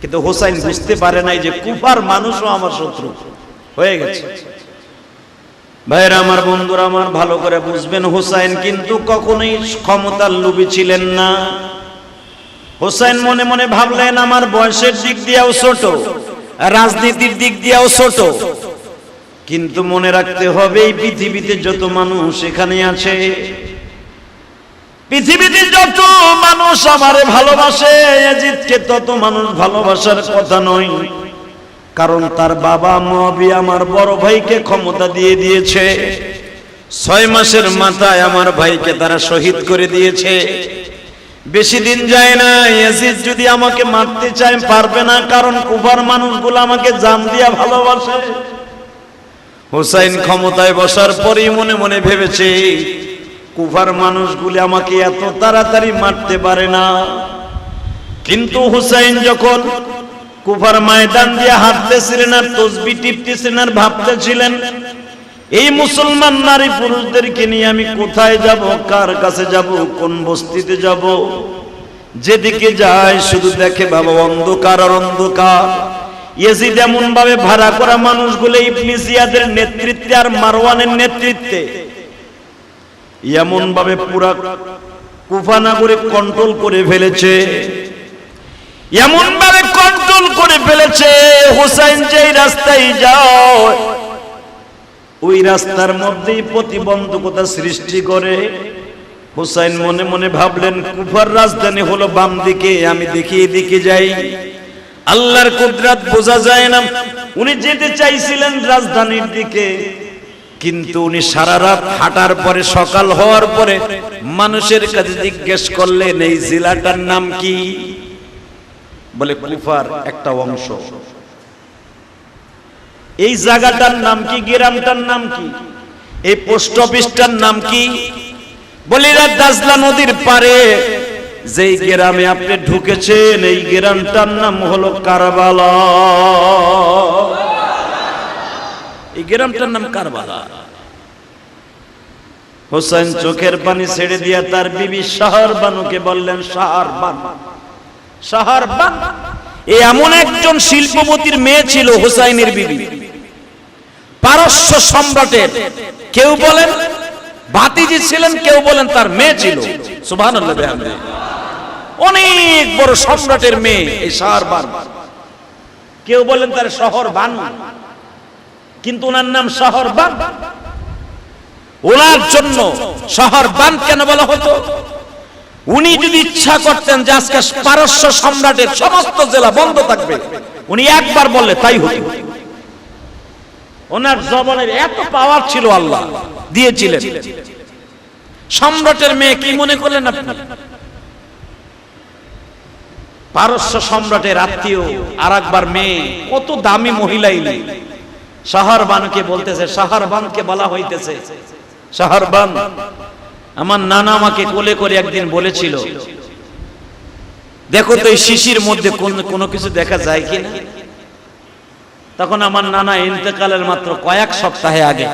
Speaker 2: কিন্তু হুসাইন বুঝতে পারে নাই যে কুফার মানুষও আমার শত্রু হয়ে গেছে। ভাইরা আমার, বন্ধুরা আমার, ভালো করে বুঝবেন, হুসাইন কিন্তু কখনোই ক্ষমতার লোভী ছিলেন না। হুসাইন মনে মনে ভাবলেন, আমার বয়সের দিক দিয়েও ছোট, রাজনীতির দিক দিয়েও ছোট, কিন্তু মনে রাখতে হবে এই পৃথিবীতে যত মানুষ এখানে আছে, পৃথিবীতে যত মানুষ আমারে ভালোবাসে, ইয়াজিদকে তত মানুষ ভালোবাসার কথা নয়। কারণ তার বাবা মুআবিয়া আমার বড় ভাইকে ক্ষমতা দিয়ে দিয়েছে, 6 মাসের মাথায় আমার ভাইকে তারা শহীদ করে দিয়েছে। বেশি দিন যায় না, ইয়াজিদ যদি আমাকে মারতে চায় পারবে না, কারণ কুফার মানুষগুলো আমাকে জান দিয়া ভালোবাসে। হুসাইন ক্ষমতায় বসার পরেই মনে মনে ভেবেছে, কুফার মানুষগুলি আমাকে এত তাড়াতাড়ি মারতে পারে না। কিন্তু হুসাইন যখন
Speaker 1: কুফার ময়দান দিয়ে হাঁটতেছিলেন আর তসবিহ টিপতেছিলেন আর ভাবতেছিলেন, এই মুসলমান নারী পুরুষদেরকে নিয়ে আমি কোথায় যাব, কার কাছে যাব, কোন বস্তিতে যাব। যেদিকে যায় শুধু দেখে বাবা অন্ধকার আর অন্ধকার। ইয়াজিদ এমন ভাবে ভাড়া করা মানুষগুলো ইবনে জিয়াদের নেতৃত্বে আর মারওয়ানের নেতৃত্বে এমন ভাবে পুরা কুফা নগরে কন্ট্রোল করে ফেলেছে, এমন ভাবে কন্ট্রোল করে ফেলেছে, হুসাইন যেই রাস্তায় যায় ওই রাস্তার মধ্যেই প্রতিবন্ধকতা সৃষ্টি করে। হুসাইন মনে মনে ভাবলেন, কুফার রাজধানী হলো বাম দিকে, আমি দেখি এদিকে যাই। আল্লাহর কুদরত বোঝা যায় না। উনি যেতে চাইছিলেন রাজধানীর দিকে, কিন্তু উনি সারা রাত হাঁটার পরে সকাল হওয়ার পরে মানুষের কাছে জিজ্ঞেস করলেন, এই জেলাটার নাম কি? বলে কুফার একটা অংশ। এই জায়গাটার নাম কি? গ্রামটার নাম কি? এই পোস্ট অফিসটার নাম কি? বলে দাজলা নদীর পারে যেই গ্রামে আপনি ঢুকেছেন এই গ্রামটার নাম হলো কারবালা। এই গ্রামটার নাম কারবালা। হোসেন চোখের পানি ছেড়ে দিয়া তার বিবি শাহরবানুকে বললেন, শাহরবান, শাহরবান। এই এমন একজন শিল্পপতির মেয়ে ছিল হুসাইনের বিবি, পারস্য সম্রাটের, কেউ বলেন ভাতিজি ছিলেন, কেউ বলেন তার মেয়ে ছিল। সুবহানাল্লাহ বিহামদিহি। অনেক বড় সম্রাটের মেয়ে এই শাহরবান। কেউ বলেন তার শহরবান, কিন্তু ওনার নাম শাহরবান। ওনার জন্য শহরবান কেন বলা হতো? উনি যদি ইচ্ছা করতেন যে আজকে পারস্য সম্রাটের সমস্ত জেলা বন্ধ থাকবে, উনি একবার বললে তাই হতো। ওনার জবানের এত পাওয়ার ছিল, আল্লাহ দিয়েছিলেন। সম্রাটের মেয়ে কি মনে করলেন আপনি? পারস্য সম্রাটের আত্মীয় আর একবার মেয়ে, কত দামি মহিলাই নেই। শাহরবানকে বলতেছে, শাহরবানকে বলা হইতেছে, শাহরবান, আমার নানা আমাকে কোলে করে একদিন বলেছিল, দেখো তো এই শিশির মধ্যে কোনো কিছু দেখা যায় কিনা। তখন আমার নানা ইন্তেকালের মাত্র কয়েক সপ্তাহে আগে।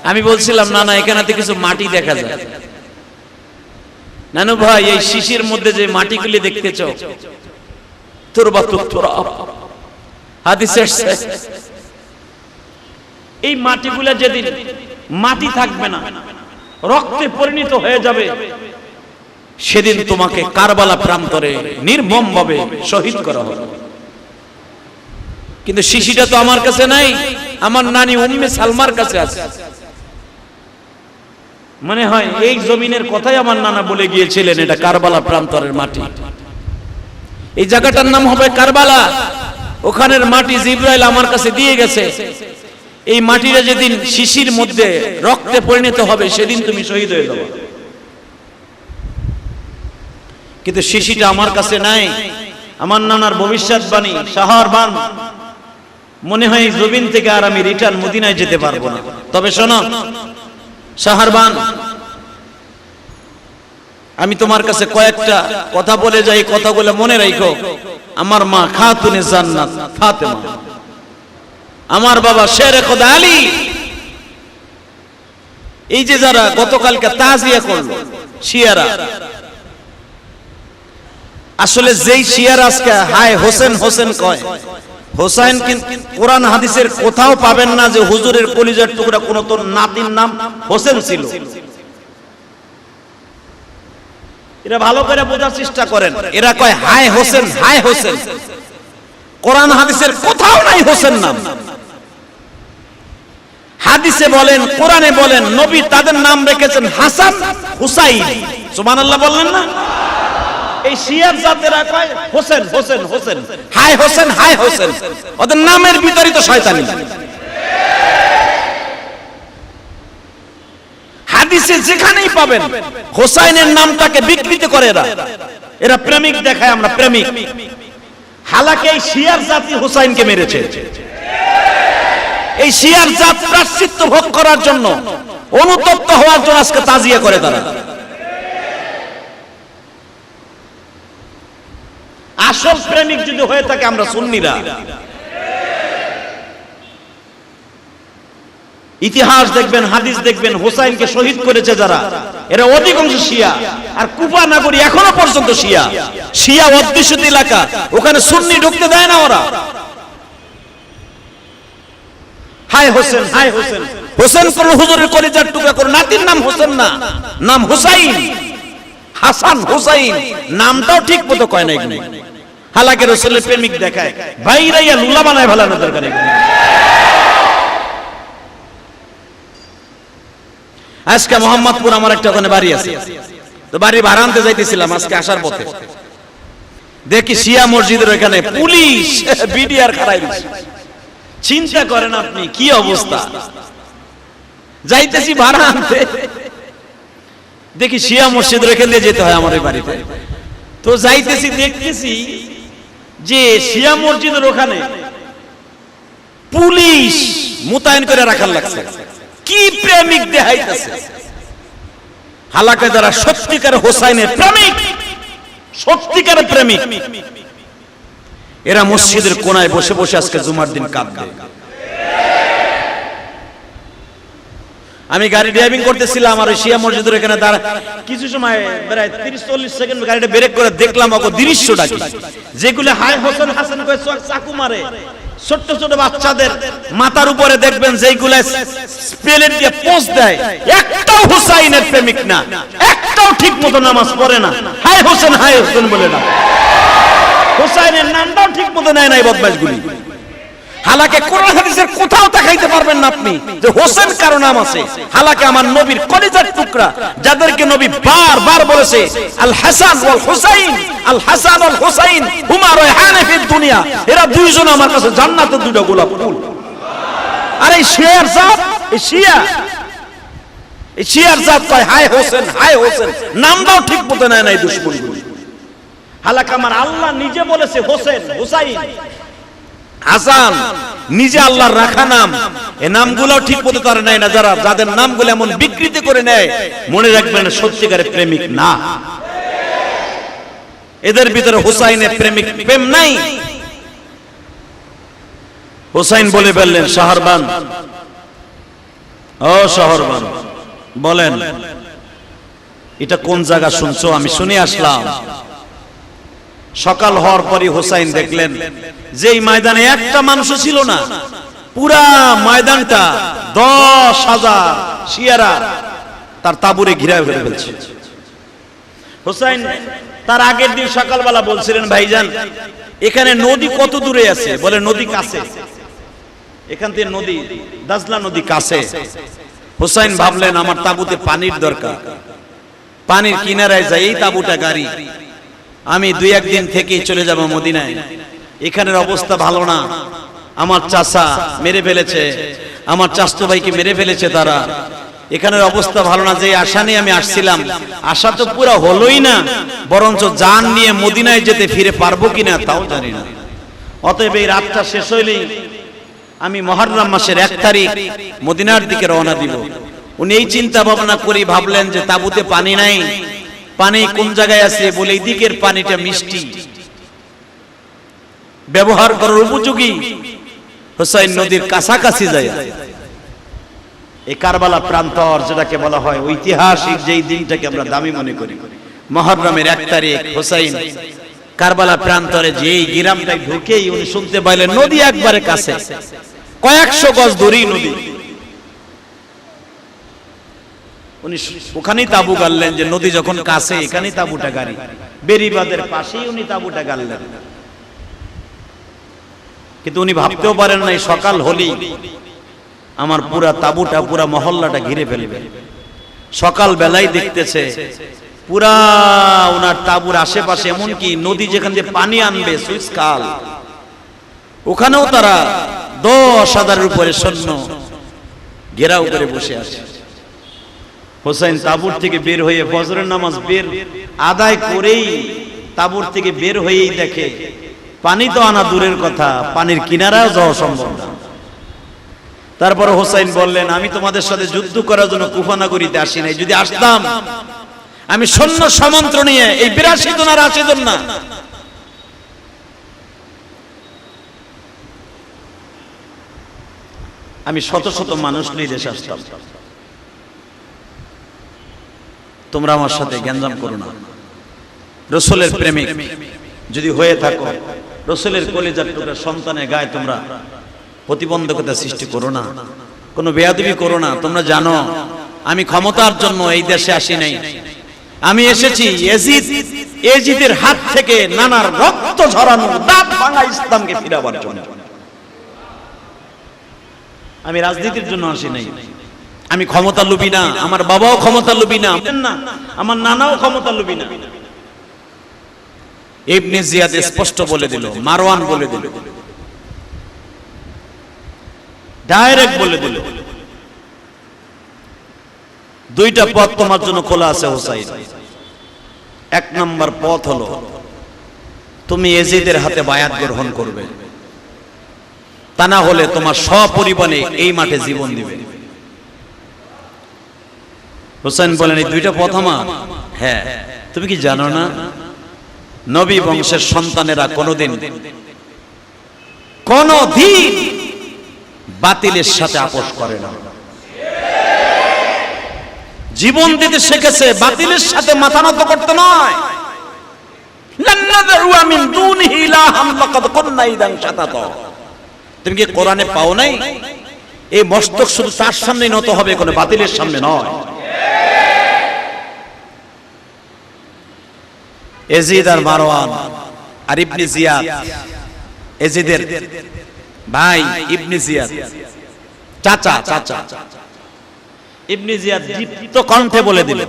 Speaker 1: আমি বলছিলাম, নানা এখানে কিছু মাটি দেখা যায়। নানু ভাই, এই শিশির মধ্যে যে মাটিগুলি দেখতেছ, এই মাটিগুলা যেদিন মাটি থাকবে না, রক্তে পরিণত হয়ে যাবে, সেদিন তোমাকে কারবালা প্রান্তরে নির্মম ভাবে শহীদ করা হবে। কিন্তু শিশিটা তো আমার কাছে নাই, আমার নানি উম্মে সালমার কাছে আছে। মনে হয় এই জমিনের কথাই আমার নানা বলে গিয়েছিলেন, এটা কারবালা প্রান্তরের মাটি। এই জায়গাটার নাম হবে কারবালা। ওখানের মাটি জিবরাইল আমার কাছে দিয়ে গেছে। এই মাটিটা যেদিন শিশির মধ্যে রক্তে পরিণত হবে, সেদিন তুমি শহীদ হয়ে যাবে। কিন্তু শিশিটা আমার কাছে নাই। আমার নানার ভবিষ্যৎবাণী, শাহরবান, মনে হয় জমিন থেকে আর আমি রিটার্ন মদিনায় যেতে পারবো না। তবে শোনো শাহরবান, আমি তোমার কাছে কয়েকটা কথা বলে যাই, কথাগুলো মনে রাখো। আমার মা খাতুনে জান্নাত ফাতেমা, আমার বাবা শেরে খোদা আলী, এই যে যারা গতকালকে তাজিয়া করলো শিয়ারা, আসলে যেই শিয়ারা আজকে হায় হোসেন হোসেন কয়, হোসেন কিন্তু কোরআন হাদিসের কোথাও পাবেন না যে হুজুরের কলিজার টুকরা কোন তোর নাতির নাম হোসেন ছিল। এরা ভালো করে বোঝার চেষ্টা করেন। এরা কয় হায় হোসেন, হায় হোসেন। কোরআন হাদিসের কোথাও নাই হোসেন নাম। হাদিসে বলেন, কোরআনে বলেন, নবী তাদের নাম রেখেছেন হাসান, হুসাইন। সুবহানাল্লাহ বললেন না? এই শিয়ার জাতেরা কয় হোসেন হোসেন হোসেন, হায় হোসেন হায় হোসেন। ওদের নামের ভিতরই তো শয়তানি। হাদিসে যেখানেই পাবেন হোসাইনের নামটাকে বিকৃত করে এরা। এরা প্রেমিক দেখায়, আমরা প্রেমিক। হালাকে এই শিয়ার জাতি হোসাইনকে মেরেছে। এই শিয়ার জাত প্রায়শ্চিত্ত ভোগ করার জন্য, অনুতপ্ত হওয়ার জন্য আজকে তাজিয়া করে তারা।
Speaker 2: আসল প্রেমিক যদি হয়ে থাকে আমরা সুন্নিরা। ইতিহাস দেখবেন, হাদিস দেখবেন, হোসাইনকে শহীদ করেছে যারা, এরা অধিকাংশ শিয়া। আর কুফা নগরী এখনো পর্যন্ত শিয়া, শিয়া অধ্যুষিত এলাকা, ওখানে সুন্নি ঢুকতে দেয় না ওরা। হায় হোসেন, হায় হোসেন, হোসেন কোন হুজুরের কলিজার টুকরা, কোন নাতির নাম হোসেন না, নাম হুসাইন, হাসান হুসাইন, নামটাও ঠিক মতো কয় না এখানে। হালাকে রাসূলের প্রেমিক দেখায়, ভাইরাইয়া লুলা বানায় ফেলানো দরকার এখানে। আজকে মোহাম্মদপুর আমার একটা ওখানে বাড়ি আছে, তো বাড়ি ভাড়া আনতে যাইতেছিলাম আজকে আসার পথে, দেখি শিয়া মসজিদের ওখানে পুলিশ বিডিআর খাড়াই দিচ্ছে। চিন্তা করেন আপনি কি অবস্থা। যাইতেছি ভাড়া আনতে, দেখি শিয়া মসজিদের ওখান দিয়ে যেতে হয় আমার এই বাড়িতে। তো যাইতেছি, দেখতেছি যে শিয়া মসজিদের ওখানে পুলিশ মোতায়েন করে রাখার লাগছে। কি প্রেমিক দেখাইতেছে। হালাকে যারা সত্যিকার হোসাইনের প্রেমিক, সত্যিকার প্রেমিক, এরা মসজিদের কোনায় বসে বসে আজকে জুমার দিন কাঁদবে। আমি গাড়ি ড্রাইভিং করতেছিলাম আর শিয়া মসজিদের এখানে দাঁড়া কিছু সময় প্রায় 30-40 সেকেন্ড গাড়িটা ব্রেক করে দেখলাম ওকে দৃশ্যটা কি, যেগুলো হায় হোসেন হাসান করে চাকু মারে, ছোট্ট ছোট বাচ্চাদের মাথার উপরে দেখবেন যেগুলো স্পেলেট দিয়ে পোজ দেয়, একটাও হুসাইনের প্রেমিক না, একটাও ঠিক মতো নামাজ পড়ে না, হায় হোসেন বলে না, হুসাইনের নামটাও ঠিক মতো নেয় না এই বদমাশগুলি। হালাকে কোরআন হাদিসের কোথাও দেখাইতে পারবেন না আপনি যে হোসেন কারো নাম আছে। হালাকে আমার নবীর কলিজার টুকরা, যাদেরকে নবী বারবার বলেছে আল হাসান ওয়াল হুসাইন, আল হাসান ওয়াল হুসাইন হুমা রায়হানে ফিদ দুনিয়া, এরা দুইজন আমার কাছে জান্নাতের দুইটা গোলাপ ফুল। আর এই শিয়ার জাত, এই শিয়ার জাত কয় হায় হোসেন, হায় হোসেন, নামটাও ঠিক মতো নেয় না এই দুশমনগুলি। হালাকে আমার আল্লাহ নিজে বলেছে হোসেন, হুসাইন, হাসান, নিজে আল্লাহর রাখা নাম, এই নামগুলো ঠিক মতো তারা নেয় না। যারা যাদের নামগুলো এমন বিকৃতি করে নেয়, মনে রাখবেন সত্যিকারের প্রেমিক না। এদের ভিতরে হুসাইনের প্রেমিক প্রেম নাই। হুসাইন বলে ফেললেন, শাহরবান, ও শাহরবান, বলেন এটা কোন জায়গা শুনছো? আমি শুনে আসলাম। সকাল হওয়ার পরই হোসাইন দেখলেন যে এই ময়দানে একটা মানুষ ছিল না, পুরা ময়দানটা 10,000 শিয়ারা তার তাবুরে ঘিরে ফেলছে। হোসাইন তার আগের দিন সকালবেলা বলছিলেন, ভাইজান এখানে নদী কত দূরে আছে? বলে নদী কাছে, এখান থেকে নদী দাজলা নদী কাছে। হোসাইন ভাবলেন আমার তাবুতে পানির দরকার, পানির কিনারায় যাই, এই তাবুটা গাড়ি, আমি 2-1 দিন থেকেই চলে যাব মদিনায়। এখানের অবস্থা ভালো না, আমার চাচা মেরে ফেলেছে, আমার চাচতো ভাইকে মেরে ফেলেছে তারা, এখানের অবস্থা ভালো না। যে আশা নিয়ে আমি আসছিলাম, আশা তো পুরো হলোই না, বরঞ্চ জান নিয়ে মদিনায় যেতে ফিরে পারবো কিনা তাও জানি না। অতএব এই রাতটা শেষ হইলেই আমি মুহররম মাসের 1 তারিখ মদিনার দিকে রওনা দিব। উনি এই চিন্তা ভাবনা করে ভাবলেন যে তাবুতে পানি নাই, পানি কোন জায়গায় আছে? বলে এই দিকের পানিটা মিষ্টি, ব্যবহার করার উপযোগী। হোসাইন নদীর কাছাকাছি যায়, এই কারবালা প্রান্তর যেটাকে বলা হয় ঐতিহাসিক, যেই দিনটাকে আমরা দামি মনে করি, মুহররমের 1 তারিখ হোসাইন কারবালা প্রান্তরে যেই গ্রামটায় ঢুকেই উনি শুনতে পাইলেন নদী একবারে কাছে, কয়েকশো গজ দূরেই নদী। উনি ওখানেই তাবু গাড়লেন যে নদী যখন কাছে এখানেই তাবুটা গাড়ি, বেরিবাদের পাশেই উনি তাবুটা গাড়লেন। কিন্তু উনি ভাবতেও পারেন নাই সকাল হলেই আমার পুরা তাবুটা, পুরা মহল্লাটা ঘিরে ফেলবে। সকাল বেলায় দেখতেছে পুরা ওনার তাবুর আশেপাশে, এমনকি নদী যেখান দিয়ে পানি আনবে সুইচ খাল, ওখানেও তারা 10,000-এর উপরে সৈন্য ঘেরাও করে বসে আছে। হোসেন তাবুর থেকে বের হয়ে ফজরের নামাজ আদায় করেই তাবুর থেকে বের হয়েই দেখে পানি তো আনা দূরের কথা, পানির কিনারাও যাওয়া সম্ভব না। তারপরে হোসেন বললেন, আমি তোমাদের সাথে যুদ্ধ করার জন্য কুফা নগরীতে আসি নাই, যদি আসতাম আমি সৈন্য সামন্ত নিয়ে এই 82 জন আর 80 জন না, আমি শত শত মানুষ নিয়ে দেশে আসতাম। তোমরা আমার সাথে গ্যাঞ্জাম করো না। রসুলের প্রেমিক যদি হয়ে থাকো, রসুলের কলিজার টুকরা সন্তানের গায়ে তোমরা প্রতিবন্ধকতা সৃষ্টি করো না, কোনো বেয়াদবি করো না। তোমরা জানো আমি ক্ষমতার জন্য এই দেশে আসি নাই, আমি এসেছি এজিদের হাত থেকে নানার রক্ত ঝরানো, দাঁত ভাঙা ইসলামকে ফিরাবার জন্য। আমি রাজনীতির জন্য আসি নাই, আমি ক্ষমতা লুবি না, আমার বাবাও ক্ষমতা লুবি না, আমার নানাও ক্ষমতা লুবি না। ইবনে জিয়াদ স্পষ্ট বলে দিল, মারওয়ান বলে দিল, ডাইরেক্ট বলে দিল, দুইটা পথ তোমার জন্য খোলা আছে হুসাইন। এক নম্বর পথ হলো তুমি এজিদের হাতে বায়াত গ্রহণ করবে, তা না হলে তোমার সপরিবারে এই মাঠে জীবন দিবে। হুসাইন বলেন এই দুইটা পথ আমার? হ্যাঁ। তুমি কি জানো না নবী বংশের সন্তানেরা কোনোদিন বাতিলের সাথে আপোষ করে না, জীবন দিতে শিখেছে, বাতিলের সাথে মাথা নত করতে নয়। তুমি কি কোরআনে পাও নাই? এই মস্তক শুধু তার সামনে নত হবে, কোনো বাতিলের সামনে নয়। এজিদ আর মারওয়ান আর ইবনে জিয়াদ, এজিদের ভাই ইবনে জিয়াদ চাচা ইবনে জিয়াদ দীপ্ত কণ্ঠে বলে দিল,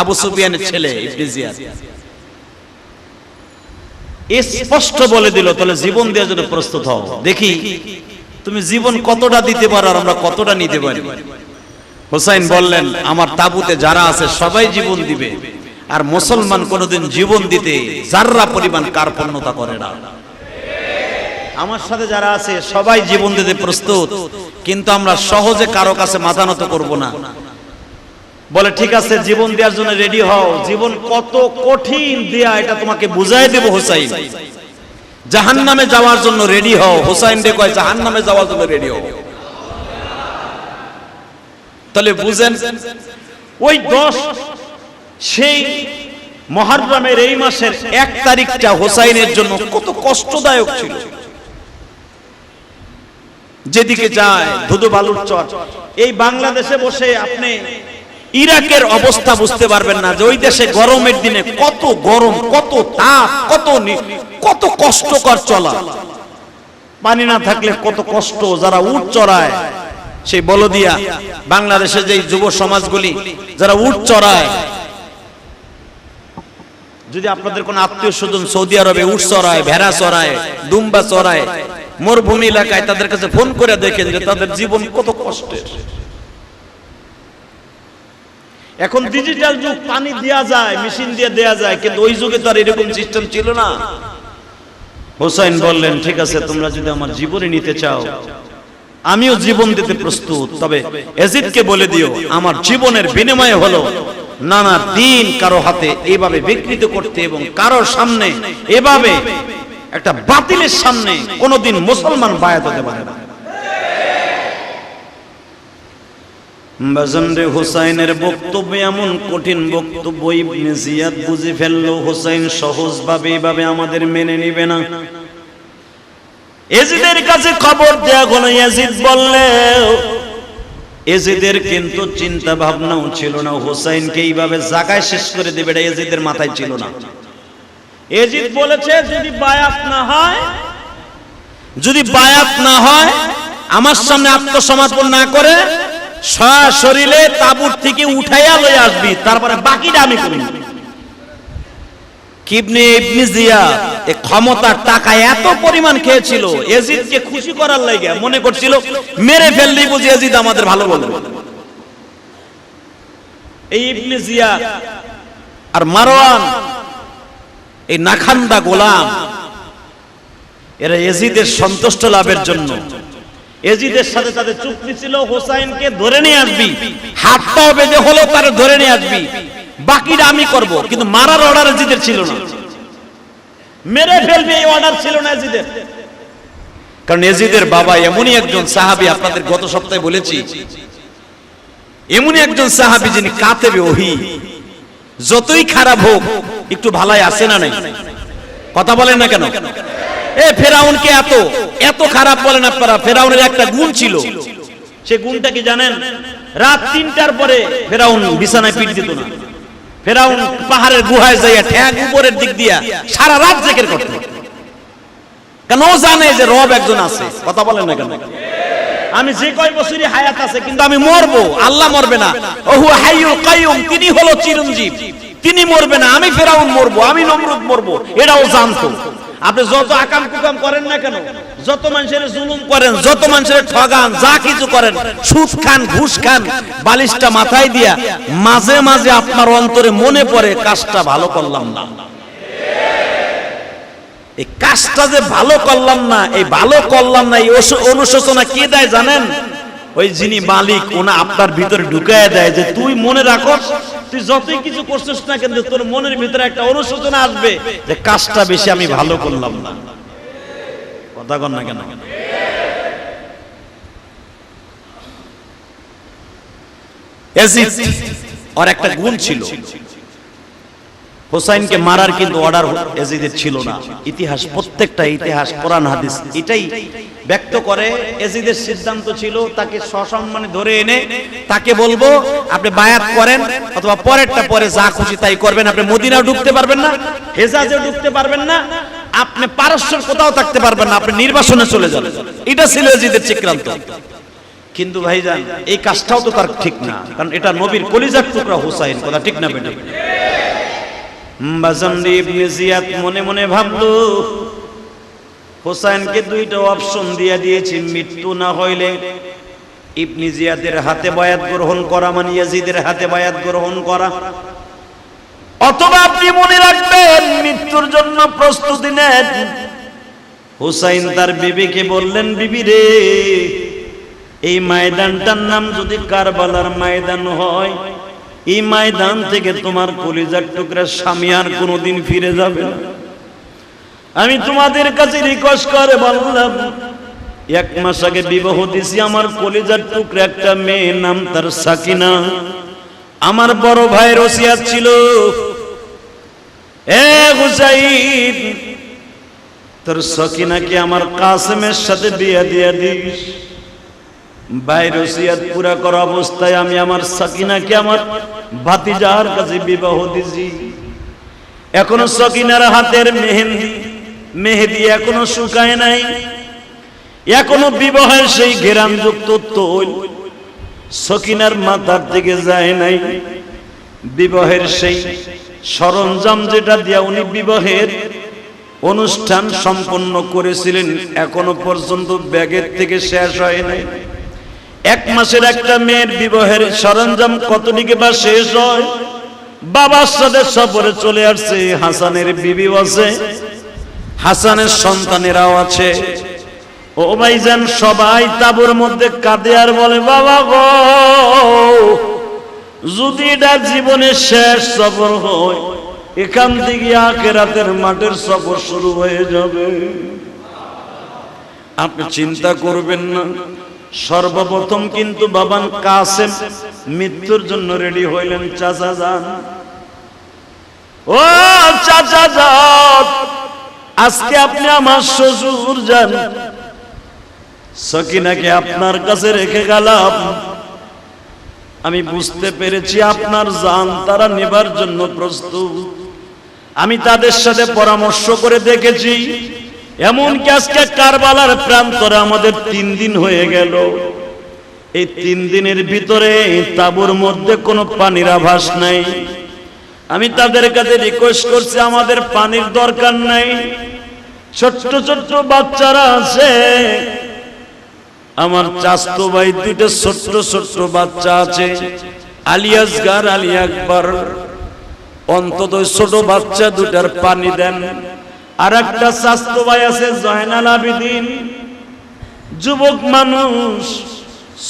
Speaker 2: আবু সুফিয়ানের ছেলে ইবনে জিয়াদ স্পষ্ট বলে দিল, তাহলে জীবন দেওয়ার জন্য প্রস্তুত হও, দেখি তুমি জীবন কতটা দিতে পারো আর আমরা কতটা নিতে পারি। হুসাইন বললেন আমার তাবুতে যারা আছে সবাই জীবন দিবে, আর মুসলমান কোনোদিন জীবন দিতে যাররা পরিমাণ কার্পণ্যতা করে না। আমার সাথে যারা আছে সবাই জীবন দিতে প্রস্তুত, কিন্তু আমরা সহজে কারো কাছে মাথা নত করব না। বলে ঠিক আছে জীবন দেওয়ার জন্য রেডি হও, জীবন কত কঠিন দেয়া এটা তোমাকে বুঝাই দেব হুসাইন। জাহান্নামে যাওয়ার জন্য রেডি হও, হুসাইন রে কয় জাহান্নামে যাওয়ার জন্য রেডি হও। তাহলে বুঝেন ওই 10 সেই মুহররমের এই মাসের 1 তারিখটা হুসাইনের জন্য কত কষ্টদায়ক ছিল। যেদিকে যায় ধুধু বালুর চর। এই বাংলাদেশে বসে আপনি ইরাকের অবস্থা বুঝতে পারবেন না, যে ওই দেশে গরমের দিনে কত গরম, কত তাপ, কত কষ্টকর চলা, পানি না থাকলে কত কষ্ট। যারা উট চড়ায় সেই বলদিয়া, বাংলাদেশে যে যুব সমাজগুলি যারা উট চড়ায়, যদি আপনাদের কোন আত্মীয় স্বজন সৌদি আরবে উট চড়ায়, ভেড়া চড়ায়, দুম্বা চড়ায় মরুভূমি এলাকায়, তাদের কাছে ফোন করে দেখেন যে তাদের জীবন কত কষ্টের। এখন ডিজিটাল যুগ, পানি দেয়া যায়, মেশিন দিয়ে দেয়া যায়, কিন্তু ওই যুগে তো আর এরকম সিস্টেম ছিল না। হুসাইন বললেন ঠিক আছে তোমরা যদি আমার জীবনে নিতে চাও আমিও জীবন দিতে প্রস্তুত, তবে এজিদকে বলে দিও আমার জীবনের বিনিময়ে হলো নানা দিন কারো হাতে এভাবে বিকৃত করতে, এবং কারো সামনে এভাবে একটা বাতিলের সামনে কোনোদিন মুসলমান বায়াত হতে পারে না। বাজানরে হুসাইনের বক্তব্য এমন কঠিন বক্তব্য, ইবনে জিয়াদ বুঝে ফেললো হুসাইন সহজভাবে এভাবে আমাদের মেনে নিবে না। এজিদের কাছে খবর দেয়া হলো। এজিদ বললে এজিদের কিন্তু চিন্তা ভাবনাও ছিল না হুসাইনকে এইভাবে জায়গায় শেষ করে দেবে, এটা এজিদের মাথায় ছিল না। এজিদ বলেছে যদি বায়াত না হয় আমার সামনে আত্মসমর্পণ না করে সশরীরে তাবুত থেকে উঠাইয়া লয়ে আসবি, তারপরে বাকিটা আমি করি। ইবনে জিয়াদ এই ক্ষমতার টাকা এত পরিমাণ খেয়েছিল, এজিদকে খুশি করার লাগে মনে করছিল মেরে ফেললেই বুঝি এজিদ আমাদের ভালো বলবে। এই ইবনে জিয়াদ আর মারওয়ান এই নাখান্দা গোলাম, এরা এজিদের সন্তুষ্ট লাভের জন্য এজিদের সাথে তাদের চুক্তি ছিল হুসাইনকে ধরে নিয়ে আসবি, হাত পাও বেঁধে হলো তারে ধরে নিয়ে আসবি, বাকিটা আমি করব। কিন্তু মারার অর্ডার এজিদের ছিল না, মেরে ফেলবে এই অর্ডার ছিল না এজিদের। কারণ ইয়াজিদের বাবা এমনই একজন সাহাবী, আপনাদের গত সপ্তাহে বলেছি, এমনই একজন সাহাবী যিনি কাতেবে ওহী, যতই খারাপ হোক একটু ভালাই আছে না নাই? কথা বলেন না কেন? ফেরাউনকে এত খারাপ বলেন আপনারা, ফেরাউনের একটা গুণ ছিল। সে গুণটা কি জানেন? রাত 3টার পরে ফেরাউন বিছানায় পিঠ দিত না। ফেরাউন পাহাড়ের গুহায় যাইয়া ঠ্যাং উপরের দিক দিয়া সারা রাত জিকির করত, কেন ও জানে যে রব একজন আছে। কথা বলেন না কেন? আমি যে কয় বছরই হায়াত আছে কিন্তু আমি মরবো, আল্লাহ মরবে না। ওহু হাইয়ুল কাইয়ুম, তিনি হলো চিরঞ্জীব, তিনি মরবে না। আমি ফেরাউন মরবো, আমি নমরুদ মরবো, এটাও জানতো। আপনি যত আকাম কুকাম করেন না কেন, যত মানুষের জুলুম করেন, যত মানুষের ঠগান, যা কিছু করেন, সুদ খান, ঘুষ খান, বালিশটা মাথায় দিয়া মাঝে মাঝে আপনার অন্তরে মনে পড়ে কাজটা ভালো করলাম না। এই কাজটা যে ভালো করলাম না, এই ভালো করলাম না, এই অনুশোচনা কে দেয় জানেন? ওই যিনি মালিক, ওনা আপনার ভিতরে ঢুকায় দেয় যে তুই মনে রাখো, তুই যতই কিছু করছিস না কিন্তু তোর মনের ভিতরে একটা অনুশোচনা আসবে যে কাজটা বেশি আমি ভালো করলাম না। কথা কন না কেন? ইয়াজিদ ওর একটা গুণ ছিল, হোসাইনকে মারার কিন্তু অর্ডার ইয়াজিদের ছিল না। ইতিহাস, প্রত্যেকটা ইতিহাস, কোরআন হাদিস এটাই ব্যক্ত করে। ইয়াজিদের সিদ্ধান্ত ছিল তাকে সসম্মানে ধরে এনে তাকে বলবো আপনি বায়াত করেন, অথবা পরেরটা পরে যা খুশি তাই করবেন। আপনি মদিনাও ঢুকতে পারবেন না, হেজাজেও ঢুকতে পারবেন না, আপনি পারস্যের কোথাও থাকতে পারবেন না, আপনি নির্বাসনে চলে যাবেন। এটা ছিল ইয়াজিদের চক্রান্ত। কিন্তু ভাইজান এই কাজটাও তো তার ঠিক না, কারণ এটা নবীর কলিজার টুকরা হোসাইন। কথা ঠিক না বেটা? বাজানদি ইবনে জিয়াদ মনে মনে ভাবলো, হোসাইনকে দুইটা অপশন দিয়ে দিয়েছি, মৃত্যু না হইলে ইবনে জিয়াদের হাতে বায়াত গ্রহণ করা মানে ইয়াজিদের হাতে বায়াত গ্রহণ করা, অথবা আপনি মনে রাখবেন মৃত্যুর জন্য প্রস্তুতি নেন। হোসাইন তার বিবিকে বললেন, বিবি রে, এই ময়দানটার নাম যদি কারবালার ময়দান হয়, এই ময়দান থেকে তোমার কলিজার টুকরা স্বামী আর কোনোদিন ফিরে যাবে না। আমি তোমাদের কাছে রিকোয়েস্ট করে বললাম, 1 মাস আগে বিবাহ দিছি আমার কলিজার টুকরা একটা মেয়ে, নাম তার সাকিনা। আমার বড় ভাইয়ের ওসিয়াত ছিল, এ হুসাইন, তোর সাকিনাকে আমার কাসেমের সাথে বিয়ে দিয়ে দিস। ভাইয়ের ওসিয়াত পুরা করা অবস্থায় আমি আমার সাকিনাকে আমার ভাতিজার কাছে বিবাহ দিছি। এখনো সাকিনার হাতের মেহেদি এখনো শুকায় নাই, এখনো বিবাহের সেই ঘেরানযুক্ত তৈল সাকিনার মাথার দিকে যায় নাই। বিবাহের সেই সরঞ্জাম যেটা দিয়া উনি বিবাহের অনুষ্ঠান সম্পন্ন করেছিলেন, এখনো পর্যন্ত ব্যাগের থেকে শেষ হয় নাই। 1 মাসের একটা মেয়ের বিবাহের সরঞ্জাম কতদিকে বা শেষ হয়? বাবার সাথে সফরে চলে আসছে, হাসানের বিবি আছে, হাসানের সন্তানেরাও আছে। ও ভাইজান, সবাই তাবুর মধ্যে কাঁদে আর বলে, বাবা গো, যদি এটা জীবনের শেষ সফর হয়, এখান থেকে আখিরাতের মাঠের সফর শুরু হয়ে যাবে। আপনি চিন্তা করবেন না। সর্বপ্রথম কিন্তু বাবান কাসেম মৃত্যুর জন্য রেডি হইলেন। চাচা যান, ও চাচা যান, আজকে আপনি আমার শ্বশুর যান, সাকিনাকে আপনার কাছে রেখে গেলাম। আমি বুঝতে পেরেছি আপনার জান তারা নেবার জন্য প্রস্তুত। আমি তাদের সাথে পরামর্শ করে দেখেছি, এমনকি আজকে কারবালার প্রান্তরে আমাদের 3 দিন হয়ে গেল। এই 3 দিনের ভিতরে তাঁবুর মধ্যে কোনো পানির আভাস নাই। আমি তাদের কাছে রিকোয়েস্ট করছি, আমাদের পানির দরকার নাই, ছোট্ট ছোট্ট বাচ্চারা আছে, আমার চাচতো ভাই 2টা ছোট্ট ছোট্ট বাচ্চা আছে, আলী আসগার, আলী আকবর, অন্তত ছোট বাচ্চা 2টার পানি দেন। আর একটা চাচতো ভাই আছে জয়নাল আবেদিন, যুবক মানুষ,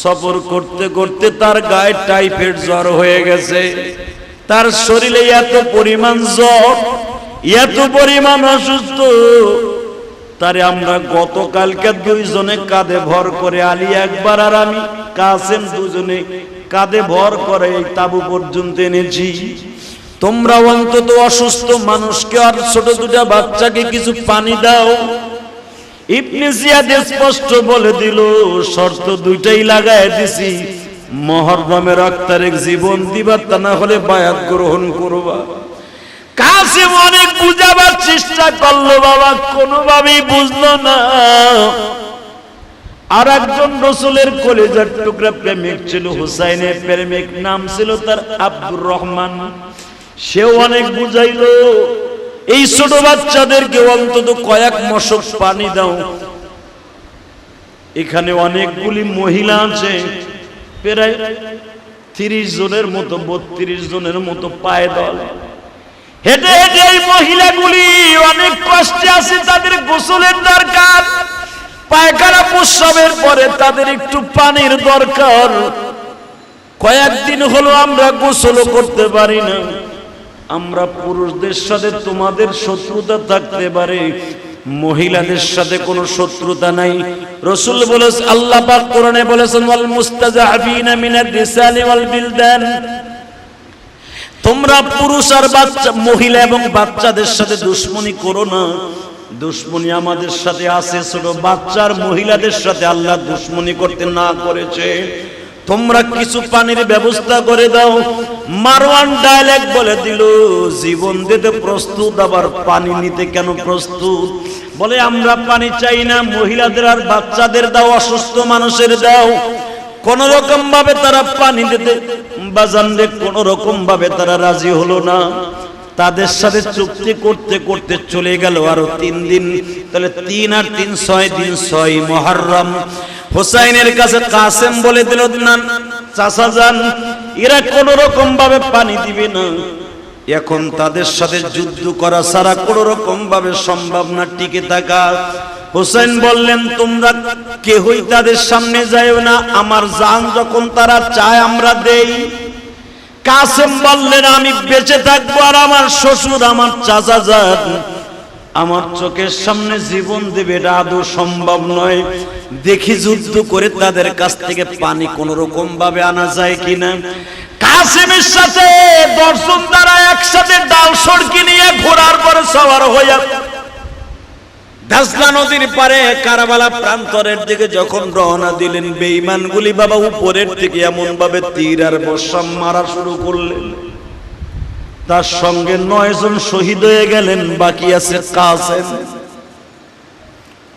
Speaker 2: সফর করতে করতে তার গায়ে টাইফয়েড জ্বর হয়ে গেছে, তার শরীরে এত পরিমাণ জ্বর, এত পরিমাণ অসুস্থ,
Speaker 1: তারে আমরা গতকালকে দুইজনে কাঁধে ভর করে, আলী একবার আর আমি কাসেম দুজনে কাঁধে ভর করে এই তাবু পর্যন্ত এনেছি। তোমরা অন্তত অসুস্থ মানুষকে আর ছোট দুটা বাচ্চাকে কিছু পানি দাও। ইবনে জিয়াদ স্পষ্ট বলে দিল, শর্ত দুইটাই লাগায় দিছি, মুহররমের 1 তারিখ জীবন দিবা, তা না হলে বায়াত গ্রহণ করবা। কাসেম অনেক বুঝাবার চেষ্টা করলো, বাবা কোনোভাবেই বুঝলো না। আর একজন রাসূলের কলিজার টুকরা প্রেমিক ছিল, হুসাইনের প্রেমিক, নাম ছিল তার আব্দুর রহমান। সেও অনেক বুঝাইলো, এই ছোট বাচ্চাদেরকে অন্তত কয়েক মশক পানি দাও। এখানে অনেকগুলি মহিলা আছে, প্রায় 30 জনের মতো, 32 জনের মতো পায়দল হেঁটে হেঁটে এই মহিলাগুলি অনেক কষ্টে আছে, তাদের গোসলের দরকার, পায়খানা প্রস্রাবের পরে তাদের একটু পানির দরকার। কয়েকদিন হলো আমরা গোসলও করতে পারি না। আমরা পুরুষদের সাথে তোমাদের শত্রুতা থাকতে পারে, মহিলাদের সাথে কোনো শত্রুতা নাই। রাসূল বলেছেন, আল্লাহ পাক কোরআনে বলেছেন, ওয়াল মুস্তাযআফিনা মিনার রিসালি ওয়াল বিলদান, তোমরা পুরুষ আর বাচ্চা, মহিলা এবং বাচ্চাদের সাথে দুশমনি করো না। দুশমনি আমাদের সাথে আছে, ছোট বাচ্চার মহিলাদের সাথে আল্লাহ দুশমনি করতে না করেছে। তোমরা কিছু পানির ব্যবস্থা করে দাও। মারওয়ান ডাইরেক্ট বলে দিল, জীবন দিতে প্রস্তুত, আবার পানি নিতে কেন প্রস্তুত? বলে আমরা পানি চাই না, মহিলাদের আর বাচ্চাদের দাও, অসুস্থ মানুষের দাও। কোন রকম ভাবে তারা পানি দিতে বাজানরে, কোন রকম ভাবে তারা রাজি হলো না। তাদের সাথে চুক্তি করতে করতে চলে গেল আরো 3 দিন। তাহলে 3 আর 3 6 দিন, 6 মুহররম। হুসাইনের কাছে কাসেম বলে দিল, না চাচা যান, এরা কোন রকম ভাবে পানি দিবে না। এখন তাদের সাথে যুদ্ধ করা ছাড়া কোন রকম ভাবে সম্ভব না টিকে থাকা। হুসাইন বললেন, তোমরা কেউই তাদের সামনে যাইও না, আমার জান যখন তারা চায় আমরা দেই। কাসেম বললেন, আমি বেঁচে থাকবো আর আমার শ্বশুর, আমার চাচা যান আমার চোখের সামনে জীবন দেবে, এটা আদৌ সম্ভব নয়। দেখি যুদ্ধ করে তাদের কাছ থেকে পানি কোন রকম ভাবে আনা যায় কিনা। কাসেমের সাথে 10 জন তারা একসাথে ডাল সড়কি নিয়ে ঘোড়ার পরে সওয়ার হইয়া দাজলা নদীর পারে কারবালা প্রান্তরের দিকে যখন রওনা দিলেন, বেঈমানগুলি বাবা উপরের থেকে এমন ভাবে তীর আর বর্ষা মারা শুরু করলেন, তার সঙ্গে 9 জন শহীদ হয়ে গেলেন, বাকি আছে কাসেম।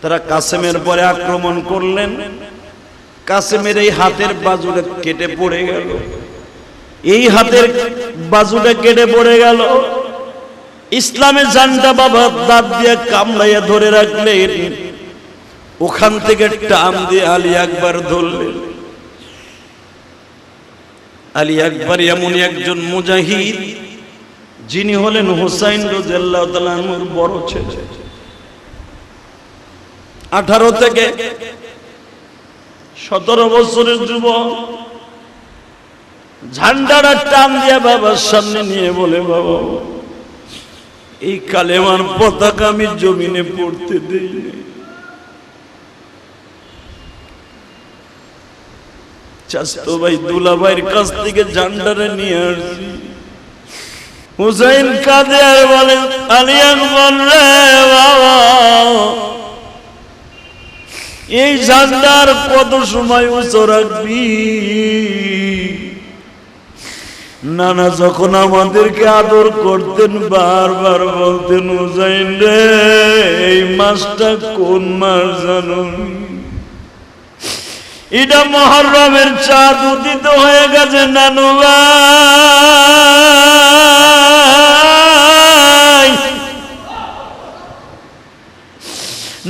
Speaker 1: তারা কাসেমের পরে আক্রমণ করলেন। কাসেমের এই হাতের বাজুটা কেটে পড়ে গেল, এই হাতের বাজুটা কেটে পড়ে গেল। ইসলামের জানটা বাবা দাঁত দিয়ে কামড়াইয়া ধরে রাখলেন, ওখান থেকে টান দিয়ে আলী আকবর ধরলেন। আলী আকবর এমন একজন মুজাহিদ, যিনি হলেন হুসাইন রাদিয়াল্লাহু তাআলা আনহুর বড় ছেলে। 18 থেকে 17 বছরের যুবক, ঝান্ডাটা টান দিয়ে বাবার সামনে নিয়ে বলে, বাবা এই কালেমার পতাকা আমি জমিনে পড়তে দেই না। চাচতো ভাই দুলাভাইয়ের কাছ থেকে ঝান্ডাটা নিয়ে আসছি। হুসাইন কাঁদে আর বলেন, আলী আকবর রে বাবা, এই ঝান্ডার কত সময় উঁচু রাখবি? নানা যখন আমাদেরকে আদর করতেন বারবার বলতেন, হুসাইন রে এই মাসটা কোন মাস জানো? এটা মুহররমের চাঁদ উদিত হয়ে গেছে নানু ভাই।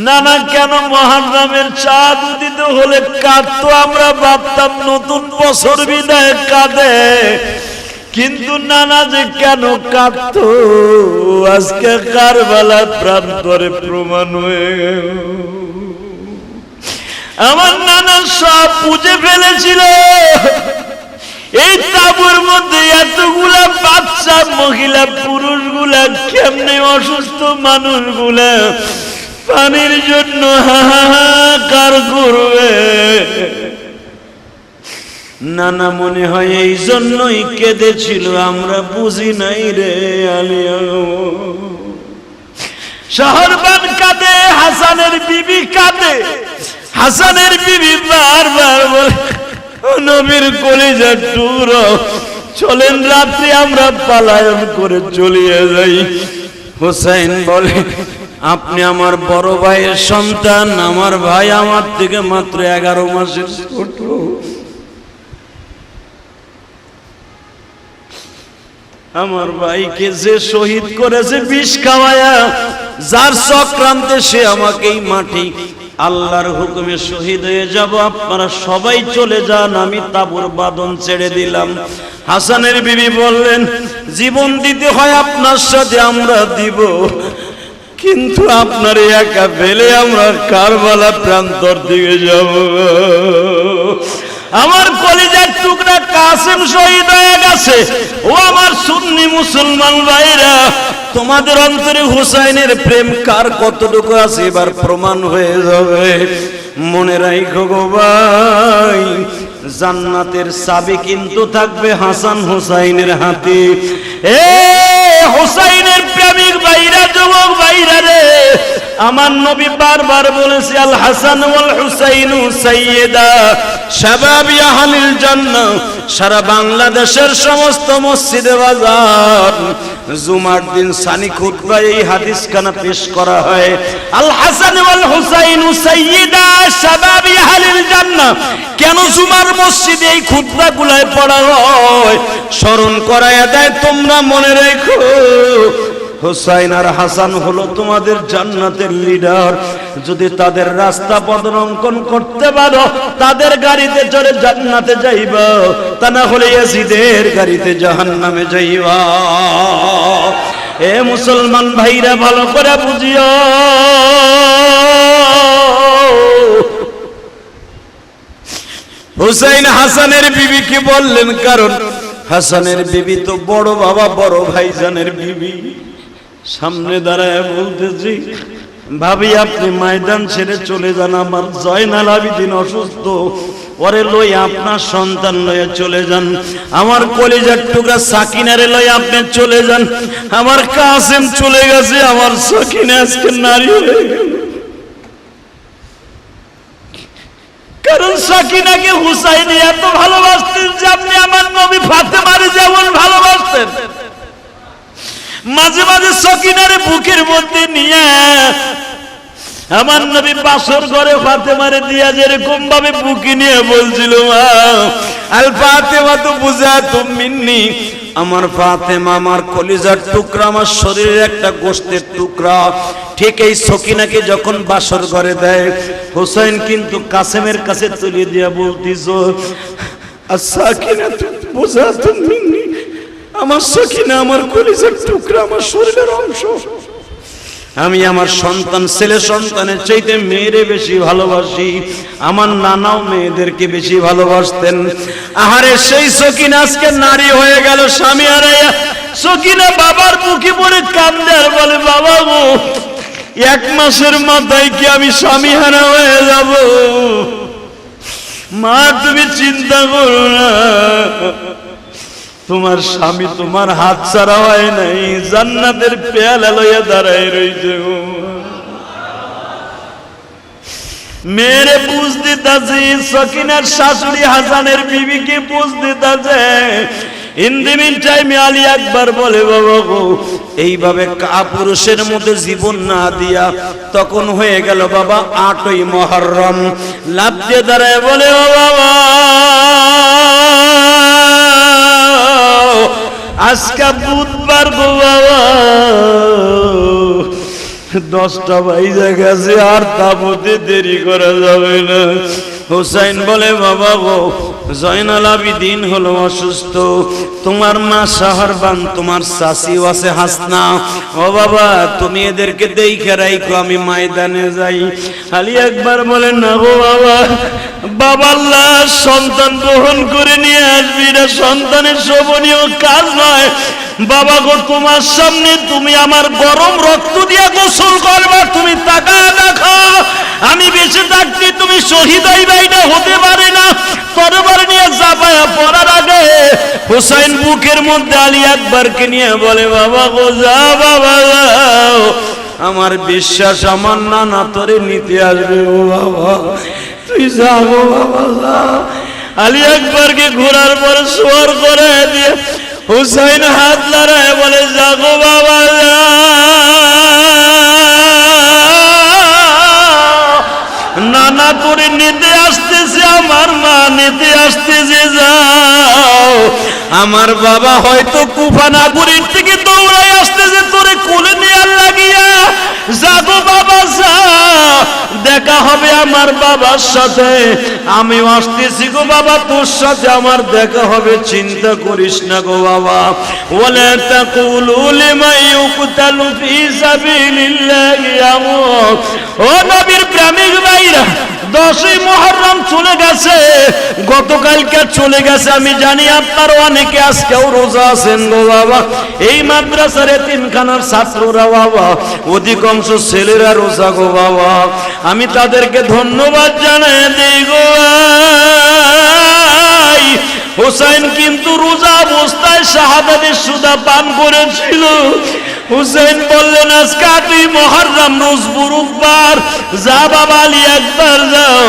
Speaker 1: নানা কেন মুহররমের চাঁদ উদিত হলে কাঁদতো? আমরা ভাবতাম নতুন বছর বিদায় কাঁদে, কিন্তু নানা যে কেন কাঁদতো আজকে কারবালার প্রান্তরে প্রমাণ হয়ে গেল। আমার নানা সব বুঝে ফেলেছিল, এই তাঁবুর মধ্যে এতগুলা বাচ্চা, মহিলা, পুরুষগুলা কেমনে, অসুস্থ মানুষগুলা পানির জন্য হাহাকার করবে। নানা মনে হয় এই জন্যই কেঁদেছিল, আমরা বুঝি নাই রে আলিয়া। শহরবান কাঁদে, হাসানের বিবি কাঁদে। হাসানের বিবি বারবার বলে, নবীর কলিজার টুকরো, চলেন রাত্রে আমরা পলায়ন করে চলিয়ে যাই। হুসাইন বলে, আপনি আমার বড় ভাইয়ের সন্তান, আমার ভাই আমার থেকে মাত্র 11 মাসের ছোট। আমার ভাইকে যে শহীদ করেছে বিষ খাওয়ায়া, যার চক্রান্তে সে আমাকেই মাটি, আল্লাহর হুকুমে শহীদ হয়ে যাব। আপনারা সবাই চলে যান, আমি তাবুর বাঁধন ছেড়ে দিলাম। হাসানের বিবি বললেন, জীবন দিতে হয় আপনার সাথে আমরা দিব, কিন্তু আপনার একা ফেলে আমরা কারবালা প্রান্তর দিকে যাব। আমার কলিজার টুকরা কাসেম শহীদ হয়ে গেছে। ও আমার সুন্নি মুসলমান ভাইরা, তোমাদের অন্তরে হুসাইনের প্রেম কার কতটুকু আছে এবার প্রমাণ হয়ে যাবে। মনে রাখো গো ভাই, জান্নাতের চাবি কিন্তু থাকবে হাসান হুসাইনের হাতে। এ হুসাইনের প্রেমিক ভাইরা, যুবক ভাইরা রে, আমার নবী বারবার বলেছে, আল হাসান ওয়াল হুসাইনু সাইয়্যিদা শাবাবি আহলিল জান্নাহ। সারা বাংলাদেশের সমস্ত মসজিদে বাজার জুমার দিন সানি খুতবায় এই হাদিস খানা পেশ করা হয়, আল হাসান ওয়াল হুসাইনু সাইয়্যিদা শাবাবি আহলিল জান্নাহ। কেন জুমার মসজিদে এই খুতবাগুলোয় পড়া হয়? স্মরণ করায়া দেয়, তোমরা মনে রেখো, হুসাইন আর হাসান হলো তোমাদের জান্নাতের লিডার। যদি তাদের রাস্তা পদরঙ্কন করতে পারো, তাদের গাড়িতে চড়ে জান্নাতে যাইবা, তা না হলে ইয়াজিদের গাড়িতে জাহান্নামে যাইবা। এ মুসলমান ভাইরা, ভালো করে বুঝিও, হুসাইন হাসানের বিবিকে বললেন, কারণ হাসানের বিবি তো বড় বাবা বড় ভাইজানের বিবি। সামনে দাঁড়ায় বলতেছি, ভাবি আপনি ময়দান ছেড়ে চলে যান, আমার জয়নাল আবিদিন অসুস্থ, ওরে লই আপনার সন্তান লয়ে চলে যান। আমার কলিজার টুকরা সাকিনারে লয়ে আপনি চলে যান। আমার কাসেম চলে গেছে, আমার সাকিনা আজকে নারী হয়ে গেল। কারণ সাকিনাকে হুসাইন এত ভালোবাসতেন যে আপনি আমার নবী ফাতেমারে যেমন ভালোবাসতেন। মাঝে মাঝে সাকিনারে বুকের মধ্যে নিয়ে আমার নবী বাসর ঘরে ফাতেমারে দিয়া যেরকম ভাবে বুকে নিয়ে বলছিল, মা আল ফাতেমা তো বুজাতুম মিন্নি, আমার ফাতেমা আমার কলিজার টুকরা, আমার শরীরের একটা গোশতের টুকরা। ঠিক এই সকিনাকে যখন বাসর ঘরে দেয়, হুসাইন কিন্তু কাসেমের কাছে তুলে দিয়া বলতিস, সাকিনা বুজাতুম মিন্নি, আমার সকিনা আমার কলিজার টুকরা, আমার শরীরের অংশ। আমি আমার সন্তান, ছেলে সন্তানের চাইতে মেয়েরে বেশি ভালোবাসি। আমার নানাও মেয়েদেরকে বেশি ভালোবাসতেন। আহারে সেই সকিনা আজকে নারী হয়ে গেল, স্বামী হারাইয়া। সকিনা বাবার মুখে পড়ে কান্দে আর বলে, বাবা গো, 1 মাসের মাথায় কি আমি স্বামী হারা হয়ে যাব? মা তুমি চিন্তা করো না, তোমার স্বামী তোমার হাত ছাড়া হয় নাই, জান্নাতের পেয়ালা লইয়া দাঁড়ায় রইছে। মেয়েরে বুঝ দিতাছি, সকিনার শাশুড়ি হাসানের বিবিকে বুঝ দিতাছে। In the meantime Ali Akbar বলে, বাবা গো, এইভাবে কাপুরুষের মধ্যে জীবন না দিয়া তখন হয়ে গেল বাবা 8ই মুহররম। লাভ দিয়ে দাঁড়ায় বলে, ও বাবা, আজকে বুধবার গো বাবা, 10টা বাজে গেছে, আর তাবুতে দেরি করা যাবে না। হুসাইন বলে, বাবা গো, জয়নাল আবিদিন হলো অসুস্থ, তোমার মা শাহরবান, তোমার চাচিও আছে হাসনা। ও বাবা, তুমি এদেরকে দেখে রাখো, আমি ময়দানে যাই। আলী একবার বলেন, না গো বাবা, বাবাল্লাহ সন্তান গ্রহণ করে নিয়ে আসবি, এটা সন্তানের শোভনীয় কাজ নয়। বাবা গো, তোমার সামনে তুমি আমার গরম রক্ত দিয়ে গোসল করবা, তুমি তাকায় দেখো, আমি বেঁচে থাকতে তুমি শহীদ হইবা, এটা হতে পারে না। তরবারি নিয়ে চাপায়া পড়ার আগে হুসাইন বুকের মধ্যে আলী আকবরকে নিয়ে বলে, বাবা গো যা, বাবা যাও, আমার বিশ্বাস আমার নানা তোরে নিতে আসবে। ও বাবা তুই যা গো বাবা যা। আলী আকবরকে ঘোরার পর সোয়ার করে দিয়ে হুসাইন হাত লড়ায় বলে, যা গো বাবা যা। নানা করে নিতে আসতেছে, আমার মা নিতে আসতেছে, যাও। আমার বাবা হয়তো কুফানাপুরীর থেকে দৌড়াই আসতেছে তোরে কোলে নেয়ার লাগিয়া, যাবো বাবা যা, দেখা হবে আমার বাবার সাথে। আমিও আসতেছি গো বাবা, তোর সাথে আমার দেখা হবে, চিন্তা করিস না গো বাবা। ওয়ালা তাকুলু লিমান ইউকতালু ফি সাবিলিল্লাহি আমওয়াত। ও নবীর প্রেমিক ভাইরা, 10ই মুহররম চলে গেছে, গতকালকে চলে গেছে। আমি জানি আপনারা অনেকে আজকেও রোজা আছেন গো বাবা। এই মাদ্রাসার এতিমখানার ছাত্ররা বাবা, অধিকাংশ ছেলেরা রোজা গো বাবা। আমি তাদেরকে ধন্যবাদ জানাই দেই গো। হুসাইন কিন্তু রোজা অবস্থায় শাহাদাতের সুদা পান করেছিল। হুসাইন বললেন, আজকে 8ই মুহররম রোজ বুধবার, যা বাবা আলী একবার যাও।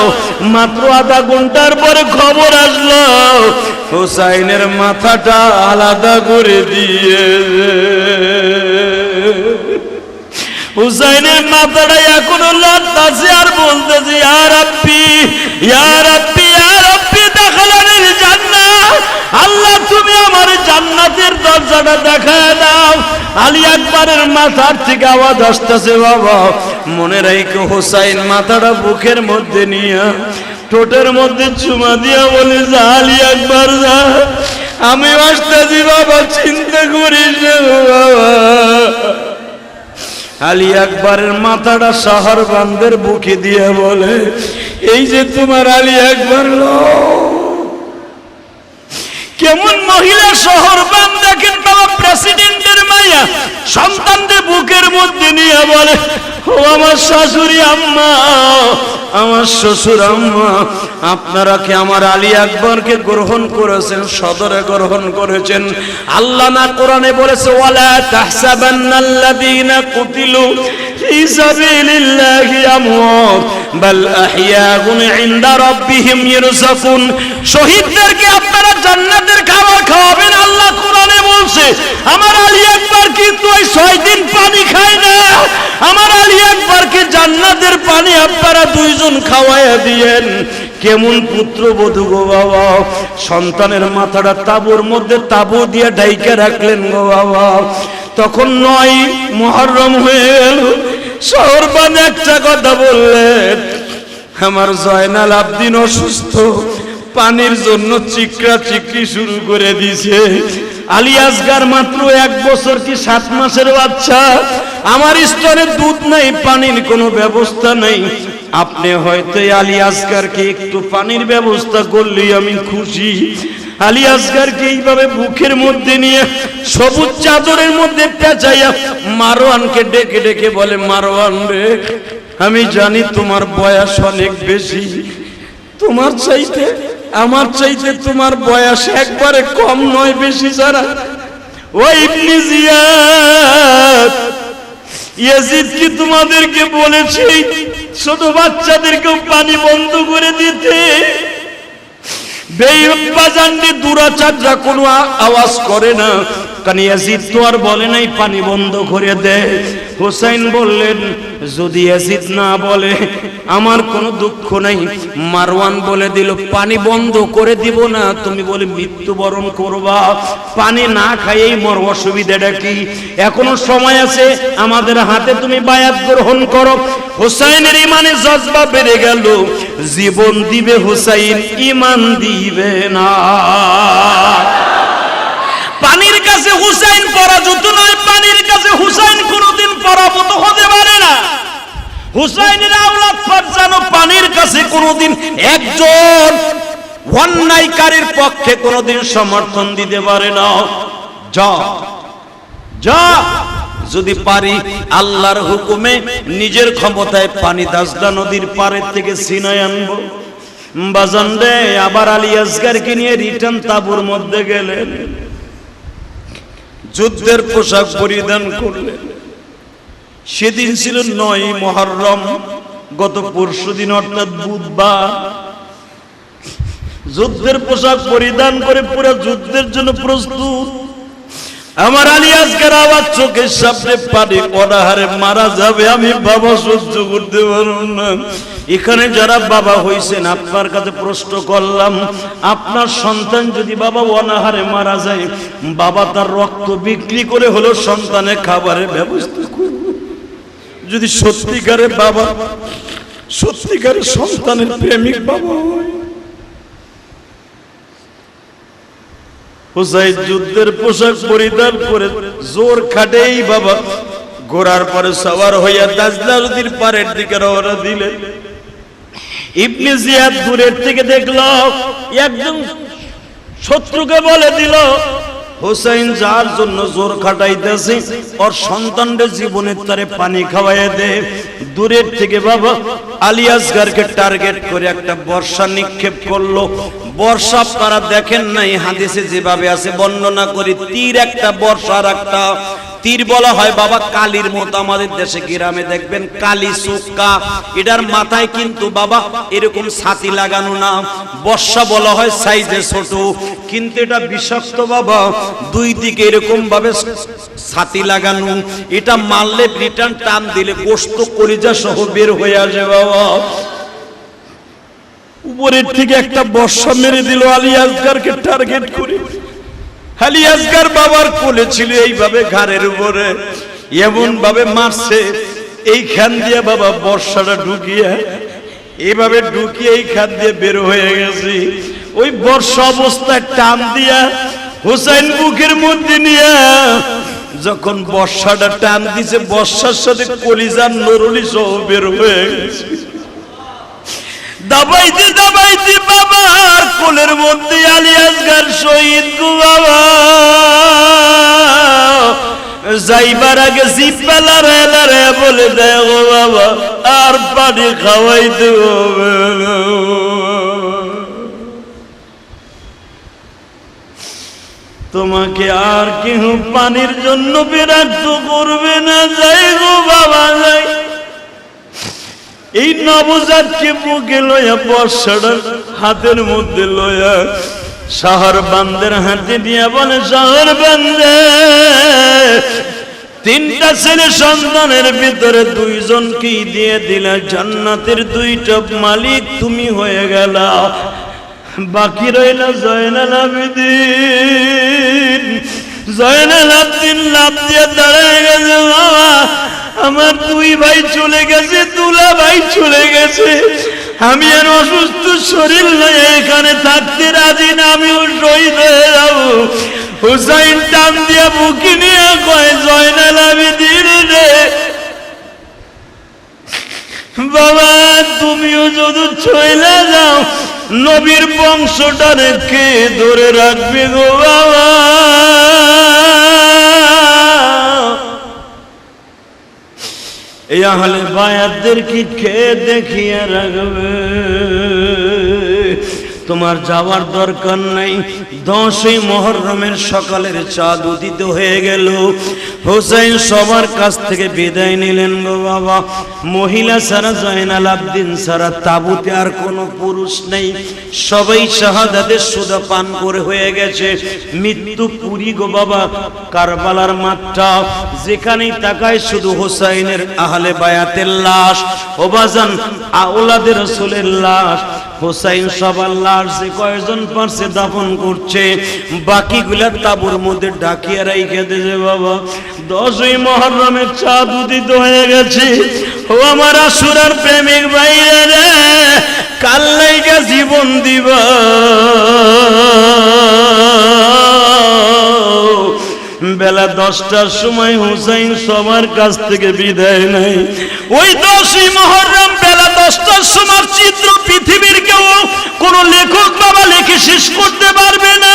Speaker 1: মাত্র আধা ঘন্টার পরে খবর আসলো, হুসাইনের মাথাটা আলাদা করে দিয়ে, হুসাইনের মাথাটা এখনো লড়তাছে আর বলতেছে, ইয়া রাব্বি ইয়া রাব্বি ইয়া রাব্বি দাখালানিল জান্নাহ। আল্লাহ তুমি আমার জান্নাতের দরজাটা দেখায় দাও। আলী আকবরের মাথার থেকে আওয়াজ আসতেছে, বাবা মনে রাখো, হুসাইন মাথাটা বুকের মধ্যে নিয়ে ঠোঁটের মধ্যে চুমা দিয়া বলে, যা আলী আকবর যা, আমি আসতেছি বাবা, চিন্তা করিস না বাবা। আলী আকবরের মাথাটা শাহরবানদের বুকে দিয়ে বলে, এই যে তোমার আলী আকবর, কেমন মহিলা শহরবান দেখেন বাবা, প্রেসিডেন্টের মাইয়া সন্তানদের বুকের মধ্যে নিয়ে বলে, ও আমার শাশুড়ি আম্মা, আমার শ্বশুর আম্মা, আপনারা কি আমার আলী আকবরকে গ্রহণ করেছেন, সদরে গ্রহণ করেছেন? আল্লাহ না কোরআনে বলেছে, ওয়ালা তাহসাবান্নাল্লাযীনা কুতিলু ফি সাবিলিল্লাহি আমওয়াত বাল আহইয়াউন ইনদা রাব্বিহিম ইরযাকুন। শহীদদেরকে আপনারা জান্নাতের খাবার খাওয়াবেন, আল্লাহ কোরআনে বলছে। আমার আলী আকবর কিন্তু ওই 6 দিন পানি খায় না। আমার আলী আকবরকে জান্নাতের পানি আপনারা 2 জন খাওয়াইয়া দিয়েন। কেমন পুত্রবধূ গো বাবা, সন্তানের মাথাটা তাবুর মধ্যে তাবু দিয়ে ঢাইকে রাখলেন গো বাবা। তখন 9ই মুহররম হয়ে গেল। শহরবান একটা কথা বললেন, আমার জয়নাল আবদিন অসুস্থ, পানির জন্য চিকরা চিকরি শুরু করে দিছে। আলী আসগার মাত্র 1 বছর কি 7 মাসের বাচ্চা, আমার স্তরে দুধ নাই, পানির কোনো ব্যবস্থা নাই। আপনি হয়তো আলী আসগারকে একটু পানির ব্যবস্থা করলেই আমি খুশি। আলী আসগারকে এইভাবে বুকের মধ্যে নিয়ে সবুজ চাদরের মধ্যে পেঁচাইয়া মারওয়ানকে ডেকে ডেকে বলে, মারওয়ান রে, আমি জানি তোমার বয়স অনেক বেশি, তোমার চাইতে আমার চাইতে তোমার বয়স একবারে কম নয়, বেশি ছাড়া। ওই ইবনে জিয়াদ, ইয়াজিদ কি তোমাদেরকে বলেছে ছোট বাচ্চাদেরকেও পানি বন্ধ করে দিতে? বেঈমানদের দুরাচাররা কোনো আওয়াজ করে না, কারণ ইয়াজিদ তো আর বলে নাই পানি বন্ধ করে দে। হুসাইন বললেন, যদি ইয়াজিদ না বলে আমার কোনো দুঃখ নাই। মারওয়ান বলে দিল, পানি বন্ধ করে দিব না, তুমি বলে মৃত্যুবরণ করবা, পানি না খাইয়েই মর, অসুবিধাটা কি? এখনো সময় আছে, আমাদের হাতে তুমি বায়াত গ্রহণ করো। হুসাইনের ইমানে জজবা বেড়ে গেল, জীবন দিবে হুসাইন, ইমান দিবে না। পরাজিত নয়, পানির কাছে হুসাইন কোনোদিন পরাভূত হতে পারে না। হুসাইনের আওলাদ ফারজানও পানির কাছে কোনোদিন একজন অন্যায়কারীর পক্ষে কোনোদিন সমর্থন দিতে পারে না। যা যা, যদি পারি আল্লাহর হুকুমে নিজের ক্ষমতায় পানি দাজলা নদীর পাড়ের থেকে ছিনায় আনবো। বাজান রে, আবার আলী আসগারকে নিয়ে রিটার্ন তাঁবুর মধ্যে গেলেন, যুদ্ধের পোশাক পরিধান করলেন। সেদিন ছিল ৯ মুহররম, গত পরশুদিন অর্থাৎ বুধবার। যুদ্ধের পোশাক পরিধান করে পুরো যুদ্ধের জন্য প্রস্তুত। আমার আলী আসগার আওয়াজ চোখের সামনে পানি, অনাহারে মারা যাবে, আমি বাবা সহ্য করতে পারব না। এখানে যারা বাবা হইছেন, আপনার কাছে প্রশ্ন করলাম, আপনার সন্তান যদি বাবা অনাহারে মারা যায়, বাবা তার রক্ত বিক্রি করে হলো সন্তানের খাবারের ব্যবস্থা করবে। যদি সত্যিকারের বাবা, সত্যিকারের সন্তানের প্রেমিক বাবা হয়। হুসাইন যুদ্ধের পোশাক পরিধান করে জোর খাটেই বাবা ঘোড়ার পরে সওয়ার হইয়া দাজলা নদীর পাড়ের দিকে রওনা দিলেন। ইবনে জিয়াদ দূরের থেকে দেখল, একজন শত্রুকে বলে দিল, হুসাইন যার জন্য জোর খাটাইতেছে ওর সন্তানদের জীবনের তারে পানি খাওয়াইয়া দে। দূরের থেকে বাবা আলী আসগারকে টার্গেট করে একটা বর্ষা নিক্ষেপ করলো। বর্ষা আপনারা দেখেন নাই, হাদিসে যেভাবে আছে বর্ণনা করি, তীর একটা, বর্ষার একটা তীর বলা হয় বাবা কালির মতো। আমাদের দেশে গ্রামে দেখবেন কালি চুক্কা, এটার মাথায় কিন্তু বাবা এরকম ছাতি লাগানো না, বর্ষা বলা হয় সাইজে ছোট, কিন্তু এটা বিষাক্ত বাবা, দুই দিকে এরকম ভাবে ছাতি লাগানো। এটা মারলে রিটার্ন টান দিলে গোশত কলিজা সহ বের হয়ে আসে বাবা। উপরের থেকে একটা বর্ষা মেরে দিল আলী আসগারকে টার্গেট করে। আলী আসগার বাবার কোলে ছিল, এইভাবে ঘাড়ের উপরে এমন ভাবে মারছে, এইখান দিয়ে বাবা বর্ষাটা ঢুকিয়ে, এইভাবে ঢুকিয়ে এইখান দিয়ে বের হয়ে গেছে। ওই বর্ষা অবস্থায় টান দিয়া হুসাইন বুকের মধ্যে নিয়ে যখন বর্ষাটা টান দিছে, বর্ষার সাথে কলিজার নরুলি সহ বের হয়ে গেছে। দাবাইতে দাবাইতে বাবার কোলের মধ্যে আলী আসগার শহীদ গো বাবা। যাইবার আগে জিব্বা লারে বলে দেয়, গো বাবা আর পানি খাওয়াইতে হবে না। তোমাকে আর কেউ পানির জন্য বিরক্ত করবে না, যাই গো বাবা যাই। এই নবজাতকে বুকে লইয়া, বর্ষাটা হাতের মধ্যে লইয়া শহর বান্দের হাতে দিয়া বলে, শহর বান্দে, 3টা ছেলে সন্তানের ভিতরে 2জনকেই দিয়ে দিলা, জান্নাতের 2টা মালিক তুমি হয়ে গেলা। বাকি রইল জয়নাল আবেদিন। জয়নাল আবেদিন লাফ দিয়ে দাঁড়ায় গেছে, বাবা আমার 2 ভাই চলে গেছে, দুলা ভাই চলে গেছে, আমি আর অসুস্থ শরীর লয়ে এখানে থাকতে রাজি না, আমিও শহীদ হয়ে যাব। হুসাইন টান দিয়া বুকে নিয়ে কয়, জয়নাল আবেদিন রে বাবা, তুমিও যদি চলে যাও, নবীর বংশটা রেখে ধরে রাখবে গো বাবা। এই আহলে বায়াতদেরকে কে দেখিয়ে রাখবে? তোমার যাওয়ার দরকার নাই। 10ই মুহররমের সকালের চাঁদ উদিত হয়ে গেল। হুসাইন সবার কাছ থেকে বিদায় নিলেন গো বাবা। মহিলা ছাড়া, জয়নাল আবেদিন ছাড়া তাঁবুতে আর কোনো পুরুষ নেই। সবাই শাহাদাতের সুদা পান করে হয়ে গেছে। মৃত্যু পুরী গো বাবা, কারবালার মাঠটা, যেখানেই তাকায় শুধু হুসাইনের আহলে বায়াতের লাশ, ও বাজান আওলাদের রাসূলের লাশ। হুসাইন সবার লাশ যে কয়জন পারছে দাফন করছে, বাকিগুলা তাঁবুর মধ্যে ডাকিয়ে রাইখে দেছে বাবা। 10ই মুহররমের চাঁদ উদিত হয়ে গেছে। ও আমার আশুরার প্রেমিক ভাইরা রে, কাল লাইগা জীবন দিবা, বেলা 10টার সময় হুসাইন সবার কাছ থেকে বিদায় নেয়। ওই 10ই মুহররম বেলা 10টার সময় চিত্র পৃথিবীর কেউ কোন লেখক বাবা লিখে শেষ করতে পারবে না।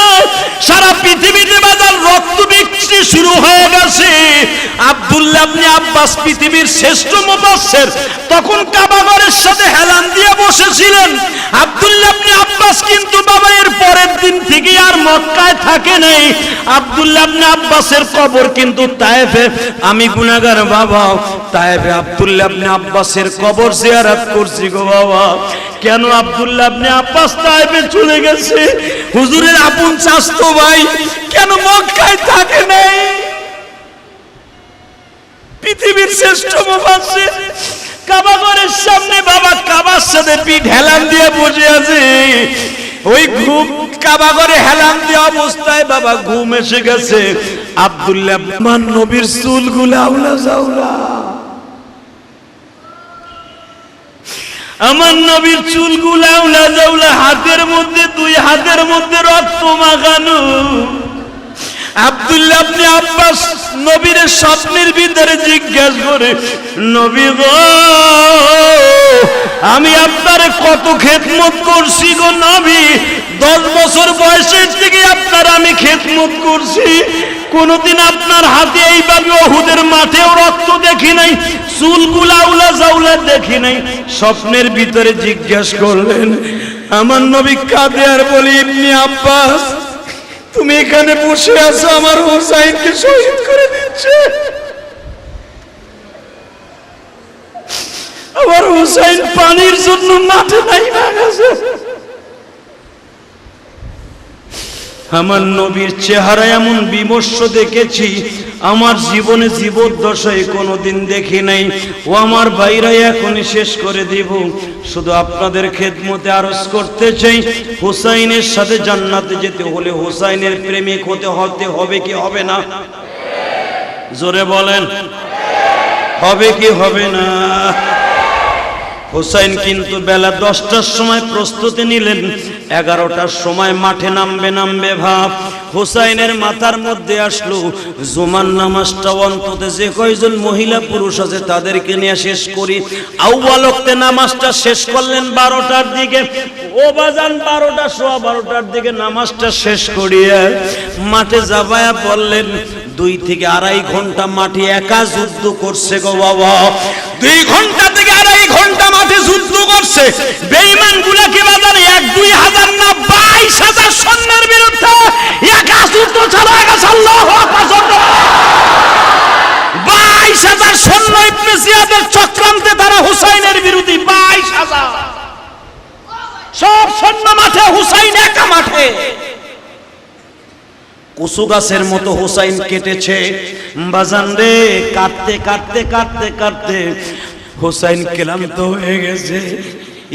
Speaker 1: সারা পৃথিবীতে বাজার রক্ত বৃষ্টি শুরু হয়ে গেছে। আব্দুল্লাহ ইবনে আব্বাস পৃথিবীর শ্রেষ্ঠ মুফাসসির, তখন কাবাঘরের সাথে হেলান দিয়ে বসেছিলেন। আব্দুল্লাহ ইবনে আব্বাস কিন্তু বাবা এর পরের দিন থেকে আর মক্কায় থাকে নাই। আব্দুল্লাহ ইবনে আব্বাসের কবর কিন্তু তায়েফে। আমি গুনাহগার বাবা, তায়েফে আব্দুল্লাহ ইবনে আব্বাসের কবর জিয়ারত করছি গো বাবা। কেন আব্দুল্লাহ ইবনে আব্বাস তায়েফে চলে গেছে? হুজুরের আপন চাচতো ভাই কেন মক্কায় থাকে নাই? পৃথিবীর শ্রেষ্ঠ মুফাসসির কাবাঘরের সামনে বাবা কাবার সাথে পিঠ হেলান দিয়ে বসে আছে। ওই ঘুম কাবাঘরে হেলান দিয়ে অবস্থায় বাবা ঘুম এসে গেছে। আব্দুল্লাহ মান নবীর চুলগুলো আউলা জাউলা, আমার নবীর চুলগুলো আউলা জাউলা, হাতের মধ্যে দুই হাতের মধ্যে রক্ত মাখানো। আব্দুল্লাহ ইবনে আব্বাস নবীর স্বপ্নের ভিতরে জিজ্ঞাসা করে, নবী গো আমি আপনারে কত খেদমত করছি গো নবী, 10 বছর বয়সের থেকে আপনার আমি খেদমত করছি, কোনদিন আপনার হাতে এইভাবে উহুদের মাঠেও রক্ত দেখি নাই, চুলগুলা উলা জাউলা দেখি নাই। স্বপ্নের ভিতরে জিজ্ঞাসা করলেন। আমার নবী কাঁদে আর বলে, ইবনে আব্বাস তুমি এখানে বসে আছো, আমার হুসাইনকে শহীদ করে দিচ্ছে। আমার হুসাইন পানির জন্য মাঠে নাই গেছে। আমার নবীর চেহারা এমন বিমর্ষ দেখেছি আমার জীবনে জীবদ্দশায় কোনোদিন দেখি নাই। ও আমার ভাইরা এখনই শেষ করে দিব, শুধু আপনাদের খেদমতে আরজ করতে চাই, হুসাইনের সাথে জান্নাতে যেতে হলে হুসাইনের প্রেমিক হতে হবে কি হবে না? জোরে বলেন, হবে কি হবে না? হুসাইন কিন্তু বেলা 10টার সময় প্রস্তুতি নিলেন, 11টার সময় মাঠে নামবে ভাব। হুসাইনের মাথার মধ্যে আসলো জুমার নামাজটা অন্তত যে কয়জন মহিলা পুরুষ আছে তাদেরকে নিয়ে শেষ করি। আউয়াল ওয়াক্তে নামাজটা শেষ করলেন 12টার দিকে। ও বাজান 12টা সোয়া 12টার দিকে নামাজটা শেষ করিয়া মাঠে যাবায়া বললেন, 2 থেকে 2.5 ঘন্টা মাঠে একা যুদ্ধ করছে গো বাবা। 2 ঘন্টা থেকে 2.5 ঘন্টা মাঠে যুদ্ধ করছে। বেঈমান গুলাকে বাজারে 1-2 হাজার না 22,000 সৈন্যের বিরুদ্ধে একা যুদ্ধ চালায় গেছে। আল্লাহু আকবার। 22,000 সৈন্য ইবনে জিয়াদের চক্রান্তে তারা হুসাইনের বিরুদ্ধে 22,000 সব সৈন্য মাঠে, হুসাইন একা মাঠে। কচু গাছের মতো হুসাইন কেটেছে বাজান রে। কাটতে কাটতে কাটতে কাটতে হুসাইন ক্লান্ত হয়ে গেছে।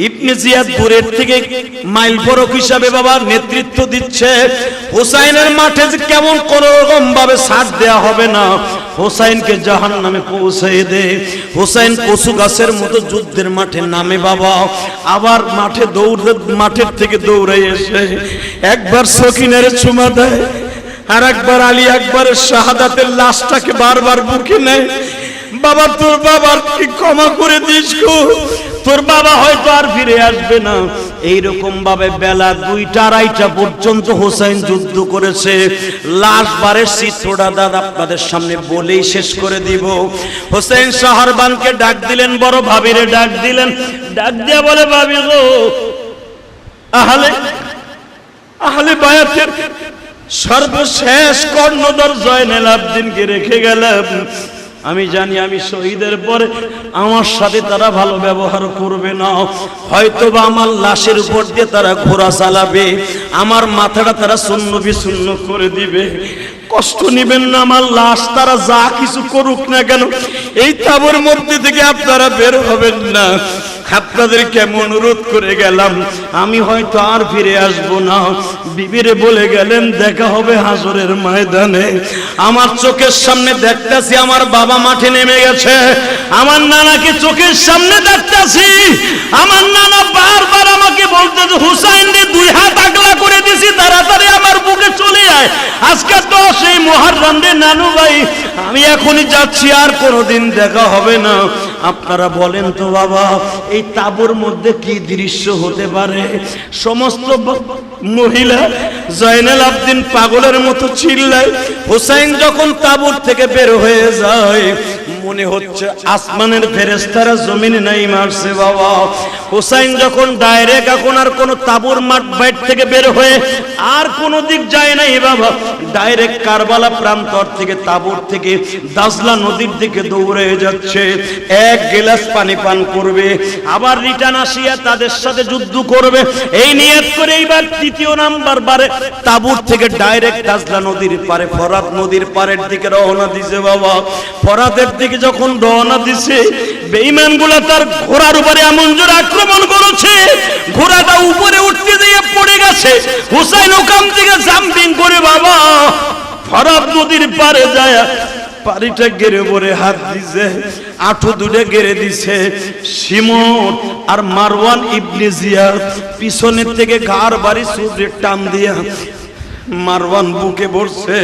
Speaker 1: ইবনে জিয়াদ দূরের থেকে মাইল ফরক হিসাবে বাবা নেতৃত্ব দিচ্ছে। হুসাইনের মাঠে যে কেমন কোন রকম ভাবে ছাড় দেয়া হবে না, হুসাইনকে জাহান্নামে পৌঁছে দে। হুসাইন কচু গাছের মতো যুদ্ধের মাঠে নামে বাবা। আবার মাঠের থেকে দৌড়ে এসে একবার সকিনের চুমা দেয়, আর একবার আলী আকবরের শাহাদাতের লাশটাকে বারবার বুকে নেয়। বাবা তোর বাবার কি ক্ষমা করে দিস গো, তোর বাবা হয়তো আর ফিরে আসবে না। এইরকম ভাবে বেলা 2টা-2:30 পর্যন্ত হুসাইন যুদ্ধ করেছে। লাশ বারের চিত্রটা দাদা আপনাদের সামনে বলেই শেষ করে দিব। হুসাইন শাহরবানকে ডাক দিলেন, বড় ভাবিরে ডাক দিলেন। ডাক দিয়ে বলে, ভাবি গো আহলে বায়াতের সর্বশেষ কর্ণধর জয়নুল আবেদিনকে রেখে গেলাম। আমি জানি আমি শহীদের পরে আমার সাথে তারা ভালো ব্যবহার করবে না, হয়তো বা আমার লাশের উপর দিয়ে তারা ঘোড়া চালাবে, আমার মাথাটা তারা শূন্য বিশূন্য করে দিবে। কষ্ট নিবেন না, আমার লাশ তারা যা কিছু করুক না কেন এই তাবুর মধ্যে থেকে আপনারা বের হবেন না। আপনাদেরকে অনুরোধ করে গেলাম, আমি হয়তো আর ফিরে আসবো না। বিবিরে বলে গেলেন, দেখা হবে হাসরের ময়দানে। আমার চোখের সামনে দেখতেছি আমার বাবা মাঠে নেমে গেছে, আমার নানাকে চোখের সামনে দেখতেছি। আমার নানা বারবার আমাকে বলতেছে, হুসাইন রে 2 হাত আগলা করে দিছি, তাড়াতাড়ি আমার বুকে চলে আয়। আজকে 10ই মুহররম রে নানু ভাই, আমি এখনই যাচ্ছি, আর কোনোদিন দেখা হবে না। আপনারা বলেন তো বাবা, এই তাঁবুর মধ্যে কি দৃশ্য হতে পারে? সমস্ত মহিলা জয়নাল আবদিন পাগলের মতো চিল্লায়। হুসাইন যখন তাঁবুর থেকে বের হয়ে যায়, মনে হচ্ছে আসমানের ফেরেশতারা জমিনে নাই মারছে বাবা। হুসাইন যখন ডাইরেক্ট এখন আর কোন তাঁবুর মাঠ বাইট থেকে বের হয়ে আর কোন দিক যায় নাই বাবা, ডাইরেক্ট কারবালা প্রান্তর থেকে তাঁবুর থেকে দাজলা নদীর দিকে দৌড়ে যাচ্ছে। এক গ্লাস পানি পান করবে, আবার রিটার্ন আসিয়া তাদের সাথে যুদ্ধ করবে, এই নিয়ত করে এইবার তৃতীয় নাম্বার বারে তাঁবুর থেকে ডাইরেক্ট দাজলা নদীর পারে ফরাত নদীর পারের দিকে রওনা দিছে বাবা। ফরাতের দিকে যখন রওনা দিছে, বেঈমানগুলা তার ঘোড়ার উপরে এমন জোরে আক্রমণ করেছে, ঘোড়াটা উপরে উঠতে দিয়ে পড়ে গেছে। হুসাইন ওখান থেকে জাম্পিং করে বাবা ফরাত নদীর পারে যায়, পানিটা গেড়ে পরে হাত দিছে, আঁঠু দুটে গেড়ে দিছে। শিমর আর মারওয়ান ইবনে জিয়াদ পিছনের থেকে ঘাড় বাড়ি সুরে টান দিয়া মারওয়ান বুকে বসছে,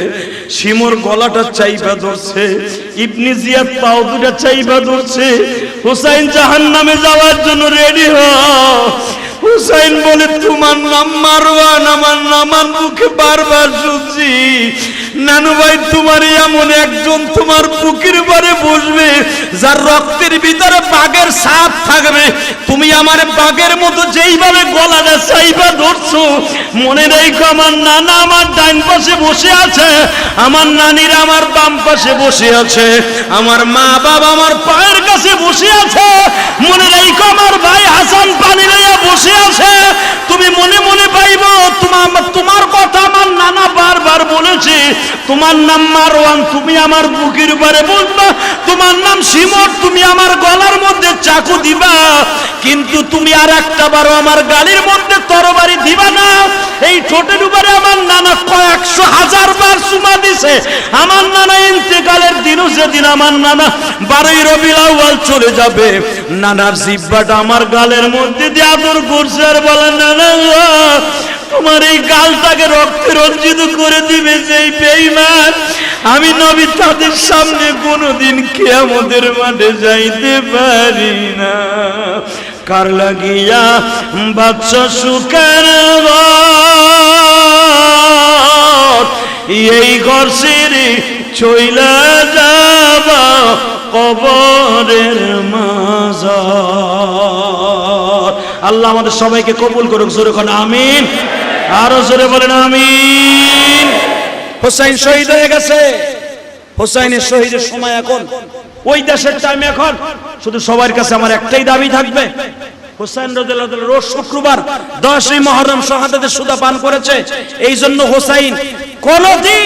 Speaker 1: শিমর গলাটা চাইবা ধরছে, ইবনে জিয়াদ পাও দুটা চাইবা ধরছে। হুসাইন জাহান্নামে যাওয়ার জন্য রেডি হ। হুসাইন বলে, তোমার নাম মারওয়ান, আমার নাম বুকে বারবার শুনছি। নানু ভাই, তোমার এমন একজন তোমার বুকের পারে বসবে যার রক্তের ভিতরে বাঘের সাপ থাকবে। তুমি আমার বাঘের মতো যেইভাবে গলাটা চাইবা ধরছো, মনে রেখো আমার নানা আমার ডাইন পাশে বসে আছে, আমার নানিরা আমার বাম পাশে বসে আছে, আমার মা বাবা আমার পায়ের কাছে বসে আছে। মনে রেখো আমার ভাই হাসান পানি লইয়া বসে আছে। তুমি মনে মনে পাইবো তোমার কথা আমার নানা বারবার বলেছে, তোমার নাম মারওয়ান, তুমি আমার বুকের উপরে বসবা, তোমার নাম শিমর, তুমি আমার গলার মধ্যে চাকু দিবা, কিন্তু তুমি আর একটা বারো আমার গালের মধ্যে তরবারি দিবা না। এই ঠোঁটের উপরে আমার নানা কয়েকশো হাজার বার চুমা দিছে। আমার নানা ইন্তেকালের দিনও যেদিন আমার নানা 12ই রবিউল আউয়াল চলে যাবে, নানার জিহ্বাটা আমার গালের মধ্যে দিয়ে আদর করছে আর বলে, নানা তোমার এই গালটাকে রক্তে রঞ্জিত করে দিবে যেই বেঈমান, আমি নবী তাদের সামনে কোনোদিন কিয়ামতের মাঠে যাইতে পারি না। কার লাগিয়া বাচ্চা সুখের এই ঘর ছেড়ে চইলা যাবা কবরের মাঝার। আল্লাহ আমাদের সবাইকে কবুল করুক, জোরে কোন আমিন, আরো জোরে বলেন আমিন। হুসাইন শহীদ হয়ে গেছে। হুসাইনের শহীদের সময় এখন, ওই দেশের টাইম এখন। শুধু সবার কাছে আমার একটাই দাবি থাকবে, হুসাইন রাদিয়াল্লাহু তাআলা রোজ শুক্রবার 10ই মুহররম শাহাদাতের সুদা পান করেছে। এই জন্য হুসাইন কোনদিন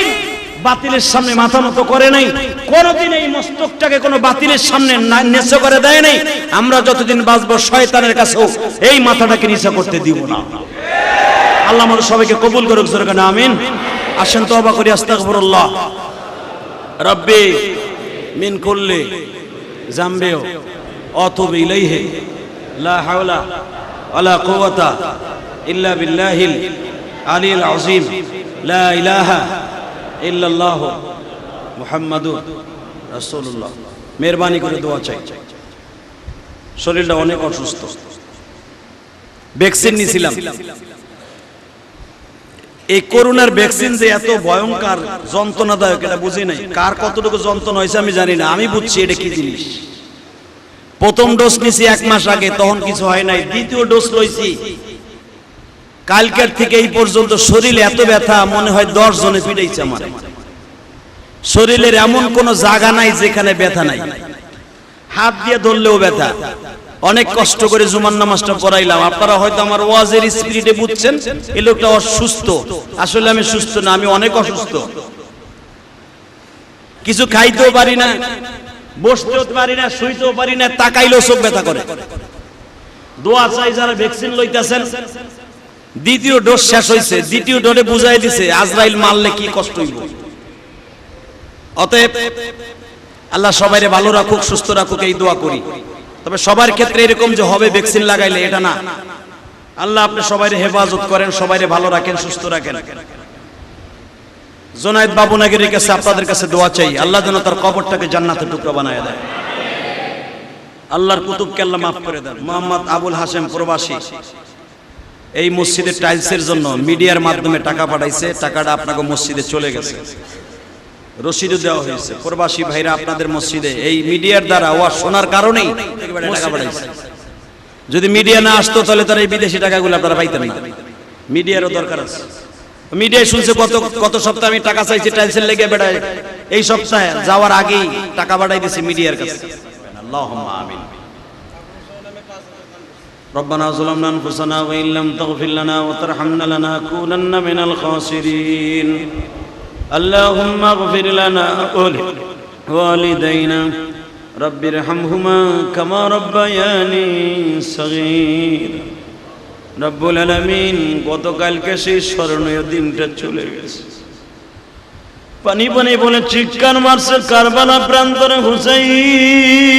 Speaker 1: বাতিলের সামনে মাথা নত করে নাই, কোনদিন এই মস্তকটাকে কোনো বাতিলের সামনে নিচু করে দেয় নাই। আমরা যতদিন বাঁচবো শয়তানের কাছেও এই মাথাটাকে নিচু করতে দিব না। আল্লাহ আমাদের সবাইকে কবুল করুক, জোরে বলেন আমিন। আসেন তওবা করি, আস্তাগফিরুল্লাহ রাব্বি মিন কুল্লি যামবি আতুবু ইলাইহি লা হাওলা ওয়ালা কুওয়াতা ইল্লা বিল্লাহিল আলিয়্যিল আযীম লা ইলাহা ইল্লাল্লাহু মুহাম্মাদুর রাসূলুল্লাহ। মেহেরবানি করে দোয়া চাই। শরীরটা অনেক অসুস্থ, ভ্যাকসিন নিয়েছিলাম। এই করোনার ভ্যাকসিন যে এত ভয়ঙ্কর যন্ত্রণাদায়ক এটা বুঝি নাই। কার কতটুকু যন্ত্রণা হয়েছে আমি জানি না, আমি বুঝছি এটা কি জিনিস। প্রথম ডোজ নিয়েছি 1 মাস আগে, তখন কিছু হয় নাই। দ্বিতীয় ডোজ লইছি কালকের থেকে এই পর্যন্ত শরীরে এত ব্যথা, মনে হয় 10 জনে পিটাইছে আমার। শরীরের এমন কোনো জায়গা নাই যেখানে ব্যথা নাই, হাত দিয়ে ধরলেও ব্যথা। অনেক কষ্ট করে জুমার নামাজটা পড়াইলাম। আপনারা হয়তো আমার ওয়াজের স্পিরিটে বুঝছেন এই লোকটা অসুস্থ। আসলে আমি সুস্থ না, আমি অনেক অসুস্থ। কিছু খাইতেও পারি না, বসতেও পারি না, শুইতেও পারি না, তাকাইলেও সব ব্যথা করে। দোয়া চাই যারা ভ্যাকসিন লইতেছেন। দ্বিতীয় ডোজ শেষ হয়েছে, দ্বিতীয় ডোজে বুঝাই দিছে আজরাইল মারলে কি কষ্ট হইব। অতএব আল্লাহ সবাইরে ভালো রাখুক, সুস্থ রাখুক, এই দোয়া করি। তবে সবার ক্ষেত্রে এরকম যে হবে ভ্যাকসিন লাগাইলে এটা না। আল্লাহ আপনি সবাইরে হেফাজত করেন, সবাইরে ভালো রাখেন, সুস্থ রাখেন।
Speaker 2: জোনায়েদ বাবুনাগিরির কাছে আপনাদের কাছে দোয়া চাই, আল্লাহ যেন তার কবরটাকে জান্নাতের টুকরা বানায় দেয়। আল্লাহর কুতুবকে আল্লাহ মাফ করে দেন। মোহাম্মদ আবুল হাশেম প্রবাসী এই মসজিদের টাইলসের জন্য মিডিয়ার মাধ্যমে টাকা পাঠাইছে, টাকাটা আপনাকে মসজিদে চলে গেছে, রসিদও দেওয়া হয়েছে। প্রবাসী ভাইরা আপনাদের মসজিদে এই মিডিয়ার দ্বারা ওয়া শোনার কারণেই টাকা পাঠাইছে। যদি মিডিয়া না আসতো তাহলে তারা এই বিদেশি টাকাগুলো আপনারা পাইতেন না। মিডিয়ারও দরকার আছে। মিডিয়ায় শুনছে কত সপ্তাহে আমি টাকা চাইছি টাইলসের লেগে বেড়ায়, এই সপ্তাহে যাওয়ার আগেই টাকা পাঠাই দিয়েছে মিডিয়ার কাছে। আল্লাহুম্মা আমিন। ربنا ظلمنا أنفسنا وإن لم تغفر لنا وترحمنا لنكونن من الخاسرين اللهم اغفر لنا ولوالدينا رب ارحمهما كما ربياني صغيرا রব্বুল আলামিন, গতকালকে সেই স্মরণীয় দিনটা চলে গেছে। পানি পানি বলে চিৎকার মারছে কারবালা প্রান্তরে হুসাইন।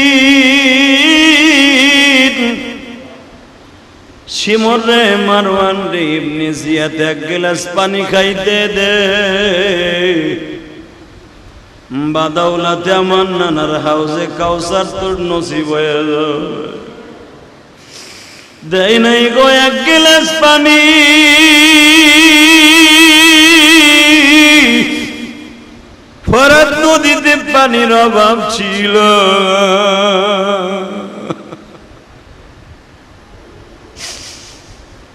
Speaker 2: শিমর রে মারওয়ান রে ইবনে জিয়াদ এক গ্লাস পানি খাইতে দে, বাদাউলাতে আমার নানার হাউজে কাউসার তোর নসিব হয়ে যাবে। দেয় নাই গো এক গ্লাস পানি, ফরাত নদীতে পানির অভাব ছিল।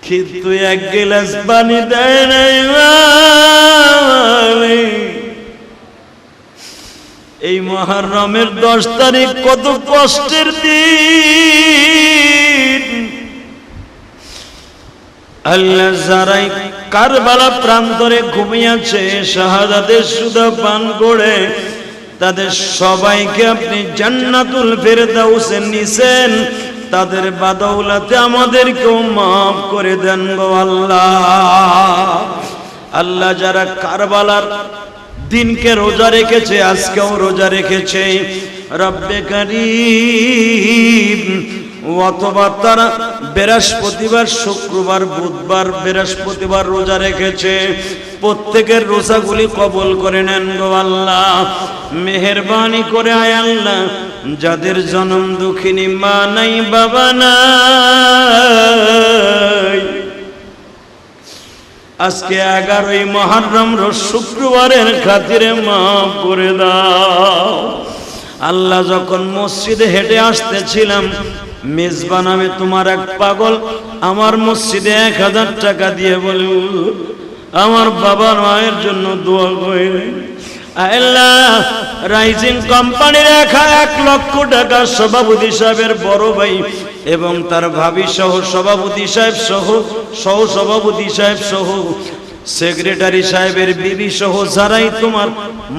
Speaker 2: কিন্তু এক গ্লাস পানি দেয় নাই। এই মুহররমের 10 তারিখ কত কষ্টের দিন। আল্লাহ যারাই কারবালা প্রান্তরে ঘুমিয়েছে শাহাদাতের সুধা পান করে, তাদের সবাইকে আপনি জান্নাতুল ফেরদাউসে নিছেন, তাদের বাদৌলাতে আমাদেরকেও মাফ করে দেন গো আল্লাহ। আল্লাহ যারা কারবালার দিনকে রোজা রেখেছে, আজকেও রোজা রেখেছে, রব্বে কারীম, অথবা তারা বৃহস্পতিবার, শুক্রবার, বুধবার, বৃহস্পতিবার রোজা রেখেছে, প্রত্যেকের রোজাগুলি কবুল করে নেন গো আল্লাহ। মেহেরবানি করে আয় আল্লাহ, যাদের জনম দুঃখিনী মা নাই, বাবা নাই, আজকে 11ই মুহররম রোজ শুক্রবারের খাতিরে মাফ করে দাও আল্লাহ। যখন মসজিদে হেঁটে আসতেছিলাম, মেজবান আমি তোমার এক পাগল আমার মসজিদে 1000 টাকা দিয়ে বলে আমার বাবার মায়ের জন্য দোয়া করে। আল্লাহ, রাইজিং কোম্পানির 1 লক্ষ টাকা সভাপতি সাহেবের বড় ভাই এবং তার ভাবি সহ সভাপতি সাহেব সহ সহ সভাপতি সাহেব সহ সেক্রেটারি সাহেবের বিবি সহ যারাই তোমার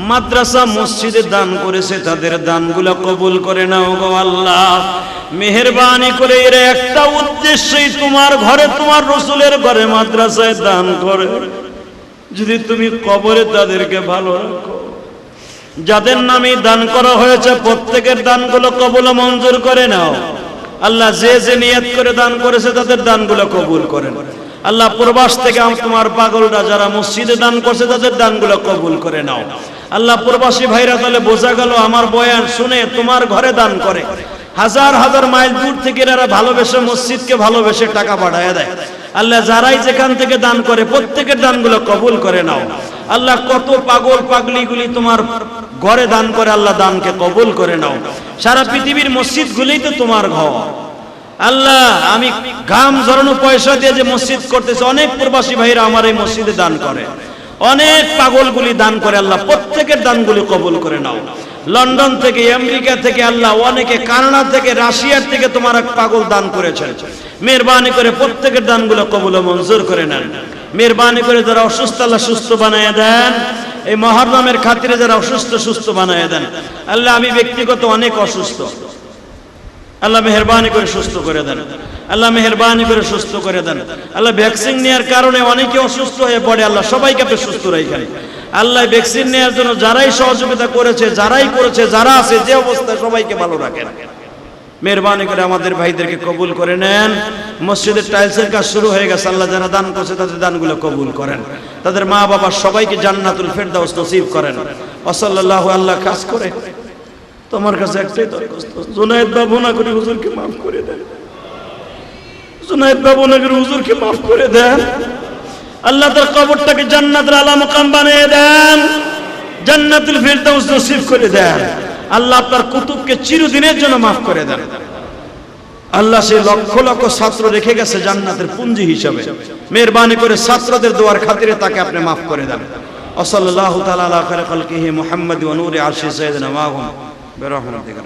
Speaker 2: মাদ্রাসা মসজিদে দান করেছে, তাদের দানগুলো কবুল করে নাও গো আল্লাহ। মেহেরবানি করে এর একটা উদ্দেশ্যই তোমার ঘরে, তোমার রাসূলের ঘরে মাদ্রাসায় দান করে, যদি তুমি কবরে তাদেরকে ভালো রাখো। যাদের নামে দান করা হয়েছে প্রত্যেকের দানগুলো কবুল মঞ্জুর করে নাও আল্লাহ। যে যে নিয়ত করে দান করেছে তাদের দানগুলো কবুল করেন আল্লাহ। প্রবাস থেকে তোমার পাগলরা যারা মসজিদে দান করছে তাদের দানগুলো কবুল করে নাও আল্লাহ। প্রবাসী ভাইরা তাহলে বোঝা গেল আমার বয়ান শুনে তোমার ঘরে দান করে, হাজার হাজার মাইল দূর থেকে এরা ভালোবেসে মসজিদকে ভালোবেসে টাকা পাঠায় দেয় আল্লাহ। যারাই যেখান থেকে দান করে প্রত্যেকের দানগুলো কবুল করে নাও আল্লাহ। কত পাগল পাগলিগুলি তোমার ঘরে দান করে আল্লাহ, দানকে কবুল করে নাও। সারা পৃথিবীর মসজিদগুলোই তো তোমার ঘর আল্লাহ। আমি ঘাম ঝরানো পয়সা দিয়ে যে মসজিদ করতেছে, অনেক প্রবাসী ভাইরা আমার এই মসজিদে দান করে, অনেক পাগলগুলি দান করে আল্লাহ। প্রত্যেকের দানগুলি কবুল করে নাও। লন্ডন থেকে, আমেরিকা থেকে আল্লাহ, অনেকে কানাডা থেকে, রাশিয়ার থেকে তোমার এক পাগল দান করেছেন। মেহেরবানি করে প্রত্যেকের দানগুলো কবুল মঞ্জুর করে নেন। মেহেরবানি করে যারা অসুস্থ আল্লাহ সুস্থ বানায় দেন। এই মুহররমের খাতিরে যারা অসুস্থ সুস্থ বানায় দেন আল্লাহ। আমি ব্যক্তিগত অনেক অসুস্থ আল্লাহ, মেহেরবানি করে সুস্থ করে দেন আল্লাহ। মেহেরবানি করে সুস্থ করে দেন আল্লাহ। ভ্যাকসিন নেওয়ার কারণে অনেকে অসুস্থ হয়ে পড়ে আল্লাহ, সবাইকে আপনি সুস্থ রাখেন আল্লাহ। ভ্যাকসিন নেওয়ার জন্য যারাই সহযোগিতা করেছে, যারাই করেছে, যারা আছে, যে অবস্থায় সবাইকে ভালো রাখেন। মেহেরবানি করে আমাদের ভাইদেরকে কবুল করে নেন। মসজিদের টাইলসের কাজ শুরু হয়ে গেছে আল্লাহ, যারা দান করছে তাদের দানগুলো কবুল করেন তাদের মা বাবা সবাইকে জান্নাতুল ফেরদাউস নসিব করেন। ওয়াসাল্লাল্লাহু আল্লাহ কাজ করে তোমার কাছে একটাই দরখাস্ত, জুনায়েদ বাবু না করে হুজুরকে মাফ করে দেন, জুনায়েদ বাবু না করে হুজুরকে মাফ করে দেন। আল্লাহ তার কবরটাকে জান্নাতের আলা মাকাম বানিয়ে দেন, জান্নাতুল ফেরদাউস নসিব করে দেন। আল্লাহ আপনার কুতুবকে চিরদিনের জন্য মাফ করে দেন। আল্লাহ সে লক্ষ লক্ষ ছাত্র রেখে গেছে জান্নাতের পুঞ্জি হিসাবে, মেহেরবানি করে ছাত্রদের দোয়ার খাতিরে তাকে আপনি মাফ করে দেন। ওয়াসাল্লাল্লাহু তাআলা আলা খায়রি খালকিহি মুহাম্মাদ ওয়া নূরি আরশি সাইয়্যিদিনা ওয়া হুম বিরহমাতিকা।